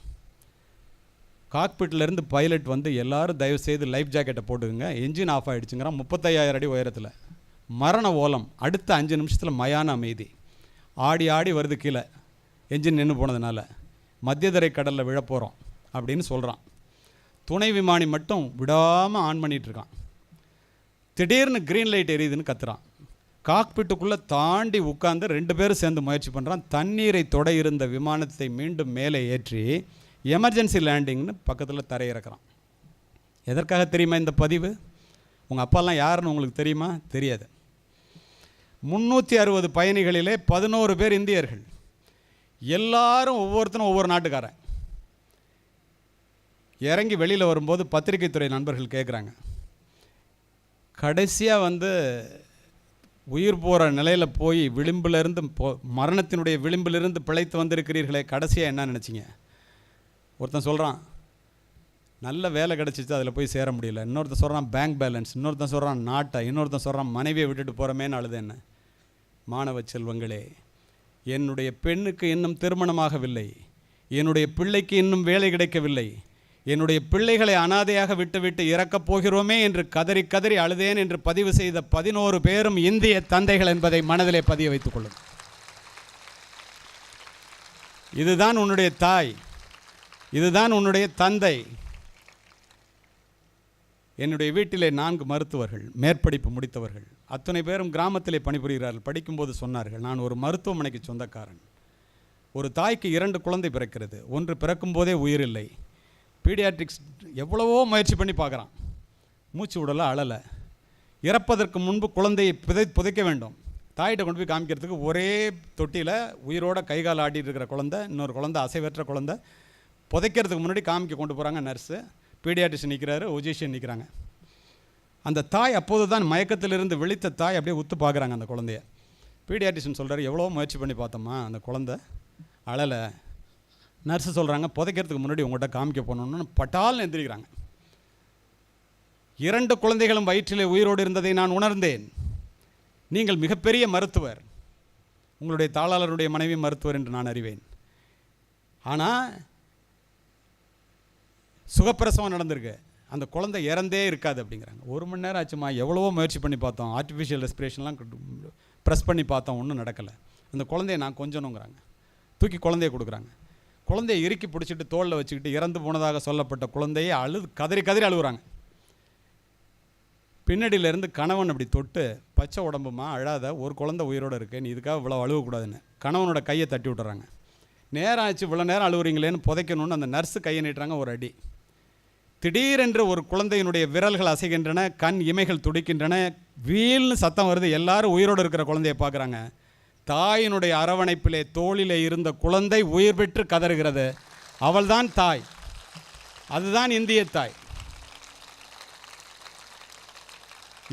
காக்பிட்லேருந்து பைலட் வந்து எல்லாரும் தயவுசெய்து லைஃப் ஜாக்கெட்டை போட்டுக்குங்க, என்ஜின் ஆஃப் ஆகிடுச்சுங்கிறான். 35,000 அடி உயரத்தில் மரண ஓலம். அடுத்த 5 நிமிஷத்தில் மயான அமைதி. ஆடி ஆடி வருது கீழே, என்ஜின் நின்று போனதுனால. மத்தியதரை கடலில் விழப்போகிறோம் அப்படின்னு சொல்கிறான். துணை விமானி மட்டும் விடாமல் ஆன் பண்ணிகிட்ருக்கான். திடீர்னு க்ரீன் லைட் எரியுதுன்னு கத்துறான். காக்பிட்டுக்குள்ளே தாண்டி உட்காந்து 2 பேரும் சேர்ந்து முயற்சி பண்ணுறான். தண்ணீரை தொட இருந்த விமானத்தை மீண்டும் மேலே ஏற்றி எமர்ஜென்சி லேண்டிங்னு பக்கத்தில் தரையிறக்கிறான். எதற்காக தெரியுமா இந்த பதிவு? உங்கள் அப்பாலாம் யாருன்னு உங்களுக்கு தெரியுமா? தெரியாது. 360 பயணிகளிலே 11 பேர் இந்தியர்கள். எல்லாரும் ஒவ்வொருத்தரும் ஒவ்வொரு நாட்டுக்காரன். இறங்கி வெளியில் வரும்போது பத்திரிகை துறை நண்பர்கள் கேட்குறாங்க, கடைசியாக வந்து உயிர் போகிற நிலையில் போய் விளிம்பிலிருந்து மரணத்தினுடைய விளிம்பிலிருந்து பிழைத்து வந்திருக்கிறீர்களே, கடைசியாக என்ன நினச்சிங்க? ஒருத்தன் சொல்கிறான், நல்ல வேலை கிடச்சிச்சு, அதில் போய் சேர முடியல. இன்னொருத்தன் சொல்கிறான் பேங்க் பேலன்ஸ். இன்னொருத்தன் சொல்கிறான் நாட்டை. இன்னொருத்தன் சொல்கிறான் மனைவியை விட்டுட்டு போகிறமேன்னு அழுது. என்ன மாணவ செல்வங்களே, என்னுடைய பெண்ணுக்கு இன்னும் திருமணமாகவில்லை, என்னுடைய பிள்ளைக்கு இன்னும் வேலை கிடைக்கவில்லை, என்னுடைய பிள்ளைகளை அனாதையாக விட்டுவிட்டு இறக்கப் போகிறோமே என்று கதறி கதறி அழுதேன் என்று பதிவு செய்த 11 பேரும் இந்திய தந்தைகள் என்பதை மனதிலே பதிய வைத்துக் கொள்ளும். இதுதான் உன்னுடைய தாய், இதுதான் உன்னுடைய தந்தை. என்னுடைய வீட்டிலே 4 மருத்துவர்கள், மேற்படிப்பு முடித்தவர்கள். அத்தனை பேரும் கிராமத்திலே பணிபுரிகிறார்கள். படிக்கும்போது சொன்னார்கள், நான் ஒரு மருத்துவமனைக்கு சொந்தக்காரன். ஒரு தாய்க்கு 2 குழந்தை பிறக்கிறது. ஒன்று பிறக்கும் போதே உயிரில்லை, பீடியாட்ரிக்ஸ் எவ்வளவோ முயற்சி பண்ணி பார்க்குறான், மூச்சு விடலை, அழலை. இறப்பதற்கு முன்பு குழந்தையை புதைக்க வேண்டும். தாயிட்ட கொண்டு போய் காமிக்கிறதுக்கு ஒரே தொட்டியில் உயிரோட கைகால் ஆட்டிகிட்டு இருக்கிற குழந்தை, இன்னொரு குழந்தை அசைவற்ற குழந்தை, புதைக்கிறதுக்கு முன்னாடி காமிக்க கொண்டு போகிறாங்க நர்ஸு. பீடியாட்ரிஷியன் நிற்கிறாரு, ஒஜிஷியன் நிற்கிறாங்க. அந்த தாய் அப்போது தான் மயக்கத்திலிருந்து விழித்த தாய் அப்படியே உத்து பார்க்குறாங்க அந்த குழந்தைய. பீடியாட்ரிஷியன் சொல்கிறார், எவ்வளோ முயற்சி பண்ணி பார்த்தோம்மா, அந்த குழந்தை அழலை. நர்ஸு சொல்கிறாங்க, புதைக்கிறதுக்கு முன்னாடி உங்கள்கிட்ட காமிக்க போகணுன்னு பட்டால்னு எந்திரிக்கிறாங்க. 2 குழந்தைகளும் வயிற்றிலே உயிரோடு இருந்ததை நான் உணர்ந்தேன். நீங்கள் மிகப்பெரிய மருத்துவர், உங்களுடைய தாளாளருடைய மனைவி மருத்துவர் என்று நான் அறிவேன். ஆனால் சுகப்பிரசவம் நடந்திருக்கு, அந்த குழந்தை இறந்தே இருக்காது அப்படிங்கிறாங்க. 1 மணி நேரம் ஆச்சுமா, எவ்வளவோ முயற்சி பண்ணி பார்த்தோம், ஆர்டிஃபிஷியல் ரெஸ்பிரேஷன்லாம் ப்ரெஸ் பண்ணி பார்த்தோம், ஒன்றும் நடக்கலை. அந்த குழந்தைய நான் கொஞ்சணுங்கிறாங்க. தூக்கி குழந்தைய கொடுக்குறாங்க. குழந்தைய இறுக்கி பிடிச்சிட்டு தோளில் வச்சுக்கிட்டு இறந்து போனதாக சொல்லப்பட்ட குழந்தையை கதறி கதறி அழுகுறாங்க. பின்னடியிலேருந்து கணவன் அப்படி தொட்டு, பச்சை உடம்புமா அழாத, ஒரு குழந்தை உயிரோடு இருக்குது, நீ இதுக்காக இவ்வளோ அழுகக்கூடாதுன்னு கணவனோட கையை தட்டி விட்டுறாங்க. நேரம் ஆச்சு, இவ்வளோ நேரம் அழுகுறீங்களேன்னு புதைக்கணும்னு அந்த நர்ஸு கையை நீட்டுறாங்க, ஒரு அடி. திடீரென்று ஒரு குழந்தையினுடைய விரல்கள் அசைகின்றன, கண் இமைகள் துடிக்கின்றன, வீல்னு சத்தம் வருது. எல்லாரும் உயிரோடு இருக்கிற குழந்தையை பார்க்குறாங்க. தாயினுடைய அரவணைப்பிலே தோளிலே இருந்த குழந்தை உயிர் பெற்று கதறுகிறது. அவள்தான் தாய், அதுதான் இந்திய தாய்.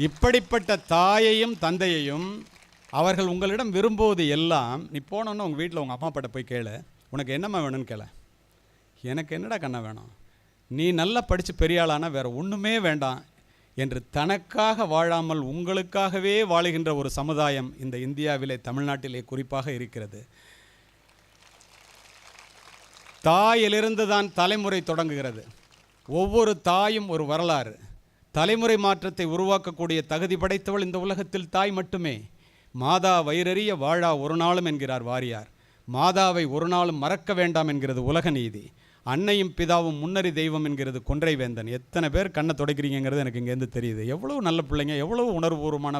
இப்படிப்பட்ட தாயையும் தந்தையையும் அவர்கள் உங்களிடம் விரும்புவது எல்லாம், நீ போனோன்னு உங்கள் வீட்டில் உங்கள் அம்மா அப்பாட்ட போய் கேளு, உனக்கு என்னம்மா வேணும்னு கேள. எனக்கு என்னடா கண்ணா வேணும், நீ நல்லா படித்து பெரிய ஆளானா வேறு ஒன்றுமே வேண்டாம் என்று தனக்காக வாழாமல் உங்களுக்காகவே வாழுகின்ற ஒரு சமுதாயம் இந்த இந்தியாவிலே, தமிழ்நாட்டிலே குறிப்பாக இருக்கிறது. தாயிலிருந்து தான் தலைமுறை தொடங்குகிறது. ஒவ்வொரு தாயும் ஒரு வரலாறு. தலைமுறை மாற்றத்தை உருவாக்கக்கூடிய தகுதி படைத்தவள் இந்த உலகத்தில் தாய் மட்டுமே. மாதா வயிறறிய வாழா ஒரு நாளும் என்கிறார் வாரியார். மாதாவை ஒரு நாளும் மறக்க வேண்டாம் என்கிறது உலக நீதி. அன்னையும் பிதாவும் முன்னறி தெய்வம் என்கிறது கொன்றை வேந்தன். எத்தனை பேர் கண்ணை துடைக்கிறீங்கிறது எனக்கு இங்கேருந்து தெரியுது. எவ்வளவு நல்ல பிள்ளைங்க, எவ்வளவு உணர்வுபூர்வமான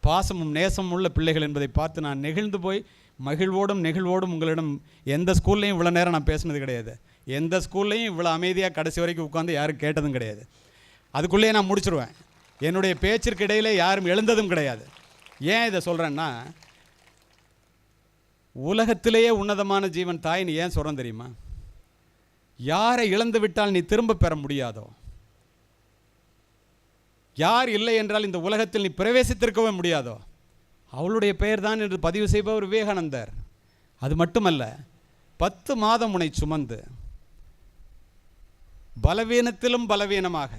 பாசமும் நேசமும் உள்ள பிள்ளைகள் என்பதை பார்த்து நான் நெகிழ்ந்து போய் மகிழ்வோடும் நெகிழ்வோடும் உங்களிடம் எந்த ஸ்கூல்லையும் இவ்வளோ நேரம் நான் பேசினது கிடையாது. எந்த ஸ்கூல்லையும் இவ்வளோ அமைதியாக கடைசி வரைக்கும் உட்காந்து யாரும் கேட்டதும் கிடையாது. அதுக்குள்ளேயே நான் முடிச்சிருவேன். என்னுடைய பேச்சிற்கு இடையிலே யாரும் எழுந்ததும் கிடையாது. ஏன் இதை சொல்கிறேன்னா, உலகத்திலேயே உன்னதமான ஜீவன் தாய். நீ ஏன் சொல்கிறேன் தெரியுமா? யாரை இழந்து விட்டால் நீ திரும்ப பெற முடியாதோ, யார் இல்லை என்றால் இந்த உலகத்தில் நீ பிரவேசித்திருக்கவே முடியாதோ, அவளுடைய பெயர் தான் என்று பதிவு செய்பவர் விவேகானந்தர். அது மட்டுமல்ல, 10 மாதம் உன்னை சுமந்து பலவீனத்திலும் பலவீனமாக,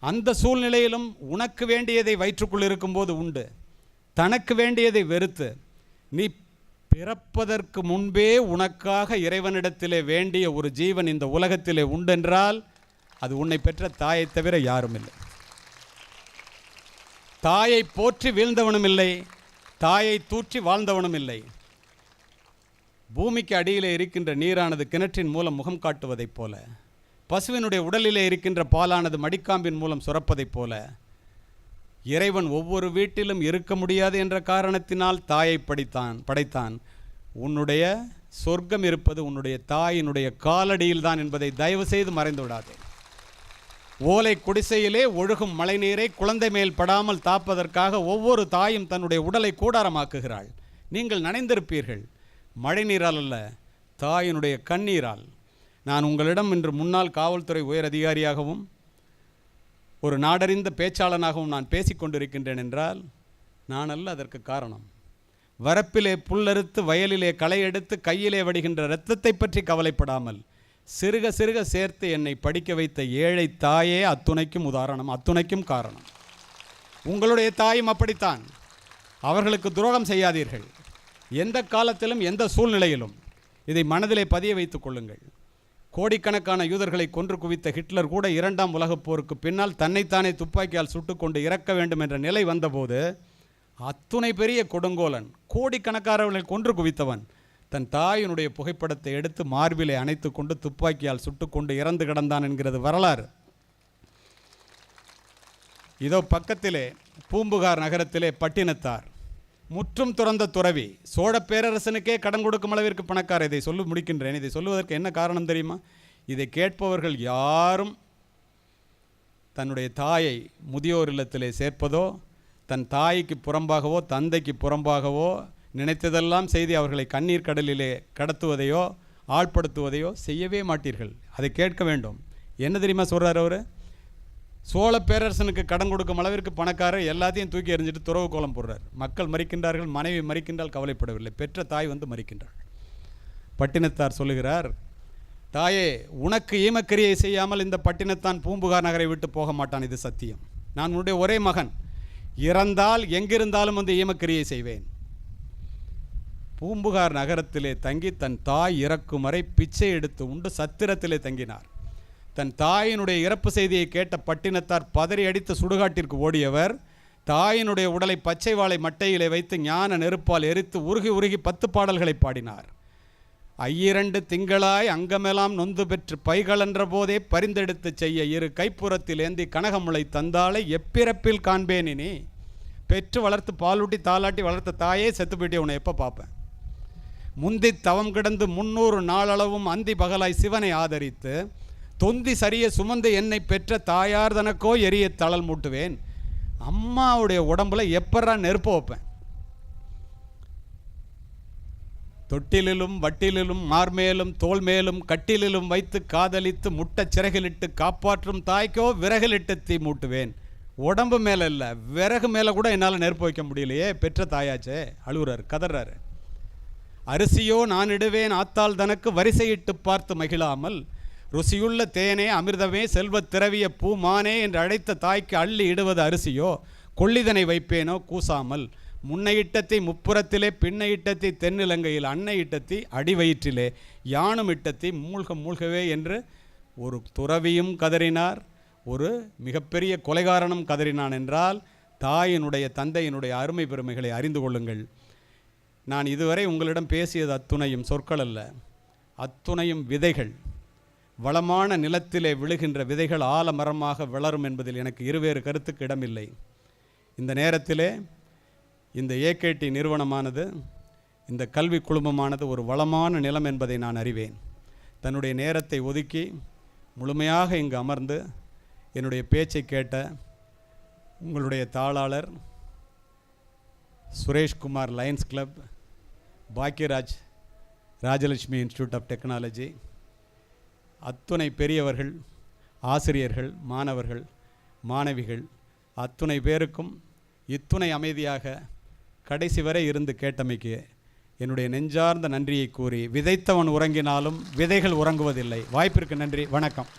அந்த சூழ்நிலையிலும் உனக்கு வேண்டியதை வயிற்றுக்குள் இருக்கும்போது உண்டு, தனக்கு வேண்டியதை வெறுத்து, நீ பிறப்பதற்கு முன்பே உனக்காக இறைவனிடத்திலே வேண்டிய ஒரு ஜீவன் இந்த உலகத்திலே உண்டென்றால் அது உன்னை பெற்ற தாயை தவிர யாரும் இல்லை. தாயை போற்றி வீழ்ந்தவனும் இல்லை, தாயை தூற்றி வாழ்ந்தவனும் இல்லை. பூமிக்கு அடியிலே இருக்கின்ற நீரானது கிணற்றின் மூலம் முகம் காட்டுவதைப் போல, பசுவினுடைய உடலிலே இருக்கின்ற பாலானது மடிக்காம்பின் மூலம் சுரப்பதைப் போல, இறைவன் ஒவ்வொரு வீட்டிலும் இருக்க முடியாது என்ற காரணத்தினால் தாயை படைத்தான். உன்னுடைய சொர்க்கம் இருப்பது உன்னுடைய தாயினுடைய காலடியில் தான் என்பதை தயவு செய்து மறைந்து விடாதே. ஓலை குடிசையிலே ஒழுகும் மழைநீரை குழந்தை மேல் படாமல் தாப்பதற்காக ஒவ்வொரு தாயும் தன்னுடைய உடலை கூடாரமாக்குகிறாள். நீங்கள் நனைந்திருப்பீர்கள், மழை நீரால் அல்ல, தாயினுடைய கண்ணீரால். நான் உங்களிடம் இன்று முன்னாள் காவல்துறை உயர் அதிகாரியாகவும் ஒரு நாடறிந்த பேச்சாளனாகவும் நான் பேசிக்கொண்டிருக்கின்றேன் என்றால் நான் அல்ல அதற்கு காரணம். வரப்பிலே புல்லறுத்து வயலிலே களை எடுத்து கையிலே வடிகின்ற இரத்தத்தை பற்றி கவலைப்படாமல் சிறுக சிறுக சேர்த்து என்னை படிக்க வைத்த ஏழை தாயே அத்துணைக்கும் உதாரணம், அத்துணைக்கும் காரணம். உங்களுடைய தாயும் அப்படித்தான். அவர்களுக்கு துரோகம் செய்யாதீர்கள். எந்த காலத்திலும் எந்த சூழ்நிலையிலும் இதை மனதிலே பதிய வைத்துக் கொள்ளுங்கள். கோடிக்கணக்கான யூதர்களை கொன்று குவித்த ஹிட்லர் கூட 2ஆம் உலகப் போருக்கு பின்னால் தன்னைத்தானே துப்பாக்கியால் சுட்டுக்கொண்டு இறக்க வேண்டும் என்ற நிலை வந்தபோது அத்துணை பெரிய கொடுங்கோலன், கோடிக்கணக்கானவர்களை கொன்று குவித்தவன், தன் தாயினுடைய புகைப்படத்தை எடுத்து மார்பிலே அணைத்து கொண்டு துப்பாக்கியால் சுட்டுக்கொண்டு இறந்து கிடந்தான் என்கிறது வரலாறு. இதோ பக்கத்திலே பூம்புகார் நகரத்திலே பட்டினத்தார், முற்றும் துறந்த துறவி, சோழ பேரரசனுக்கே கடன் கொடுக்கும் அளவிற்கு பணக்கார. இதை சொல்லி முடிக்கின்றேன். இதை சொல்லுவதற்கு என்ன காரணம் தெரியுமா? இதை கேட்பவர்கள் யாரும் தன்னுடைய தாயை முதியோர் இல்லத்திலே சேர்ப்பதோ, தன் தாய்க்கு புறம்பாகவோ தந்தைக்கு புறம்பாகவோ நினைத்ததெல்லாம் செய்து அவர்களை கண்ணீர் கடலிலே கடத்துவதையோ ஆழ்படுத்துவதையோ செய்யவே மாட்டீர்கள். அதை கேட்க வேண்டும். என்ன தெரியுமா சொல்கிறார் அவர்? சோழ பேரரசனுக்கு கடன் கொடுக்கும் அளவிற்கு பணக்காரர் எல்லாத்தையும் தூக்கி எறிஞ்சிட்டு துறவு கோலம் போடுறார். மக்கள் மறிக்கின்றார்கள், மனைவி மறிக்கின்றால் கவலைப்படவில்லை, பெற்ற தாய் வந்து மறிக்கின்றாள். பட்டினத்தார் சொல்லுகிறார், தாயே, உனக்கு ஈமக்கிரியை செய்யாமல் இந்த பட்டினத்தான் பூம்புகார் நகரை விட்டு போக மாட்டான், இது சத்தியம். நான் உன்னுடைய ஒரே மகன், இறந்தால் எங்கிருந்தாலும் வந்து ஈமக்கிரியை செய்வேன். பூம்புகார் நகரத்திலே தங்கி தன் தாய் இறக்கும் வரை பிச்சை எடுத்து உண்டு சத்திரத்திலே தங்கினார். தன் தாயினுடைய இறப்பு செய்தியை கேட்ட பட்டினத்தார் பதறி அடித்து சுடுகாட்டிற்கு ஓடியவர் தாயினுடைய உடலை பச்சை வாழை மட்டையிலே வைத்து ஞான நெருப்பால் எரித்து உருகி உருகி 10 பாடல்களை பாடினார். 2 திங்களாய் அங்கமெல்லாம் நொந்து பெற்று பைகளென்ற போதே பரிந்தெடுத்து செய்ய இரு கைப்புறத்தில் ஏந்தி கனகமுளை தந்தாளை எப்பிறப்பில் காண்பேனினி. பெற்று வளர்த்து பாலூட்டி தாளாட்டி வளர்த்த தாயே செத்து போயிட்டே, உன்னை எப்போ பார்ப்பேன்? முந்தி தவம் கிடந்து 300 நாளளவும் அந்தி பகலாய் சிவனை ஆதரித்து தொந்தி சரிய சுமந்து என்னை பெற்ற தாயார் தனக்கோ எரிய தளல் மூட்டுவேன். அம்மாவுடைய உடம்புல எப்பறா நெருப்ப வைப்பேன்? தொட்டிலும் வட்டிலும் மார்மேலும் தோல் மேலும் கட்டிலும் வைத்து காதலித்து முட்டை சிறகிலிட்டு காப்பாற்றும் தாய்க்கோ விறகிலிட்டு தீ மூட்டுவேன். உடம்பு மேலே இல்லை, விறகு மேலே கூட என்னால் நெருப்பு வைக்க முடியலையே, பெற்ற தாயாச்சே. அழுகுறாரு, கதறாரு. அரிசியோ நான் இடுவேன் ஆத்தாள் தனக்கு வரிசையிட்டு பார்த்து மகிழாமல் ருசியுள்ள தேனே அமிர்தமே செல்வத் திரவிய பூமானே என்று அழைத்த தாய்க்கு அள்ளி இடுவது அரிசியோ, கொள்ளிதனை வைப்பேனோ கூசாமல் முன்னை இட்டத்தை முப்புறத்திலே பின்னை இட்டத்தை தென்னிலங்கையில் அன்னை இட்டத்தை அடிவயிற்றிலே யானும் இட்டத்தை மூழ்க மூழ்கவே என்று ஒரு துறவியும் கதறினார், ஒரு மிகப்பெரிய கொலைகாரனும் கதறினான். என்றால் தாயினுடைய தந்தையினுடைய அருமை பெருமைகளை அறிந்து கொள்ளுங்கள். நான் இதுவரை உங்களிடம் பேசியது அத்துணையும் சொற்கள் அல்ல, அத்துணையும் விதைகள். வளமான நிலத்திலே விழுகின்ற விதைகள் ஆலமரமாக வளரும் என்பதில் எனக்கு இருவேறு கருத்துக்கு இடமில்லை. இந்த நேரத்திலே இந்த ஏகேடி நிறுவனமானது, இந்த கல்வி குழுமமானது ஒரு வளமான நிலம் என்பதை நான் அறிவேன். தன்னுடைய நேரத்தை ஒதுக்கி முழுமையாக இங்கு அமர்ந்து என்னுடைய பேச்சை கேட்ட உங்களுடைய தாளாளர் Sureshkumar Lions Club, Bhagyaraj Rajalakshmi Institute of Technology, அத்துணை பெரியவர்கள், ஆசிரியர்கள், மாணவர்கள், மாணவிகள் அத்துணை பேருக்கும் இத்துணை அமைதியாக கடைசி வரை இருந்து கேட்டமைக்கு என்னுடைய நெஞ்சார்ந்த நன்றியை கூறி, விதைத்தவன் உறங்கினாலும் விதைகள் உறங்குவதில்லை. வாய்ப்பிற்கு நன்றி. வணக்கம்.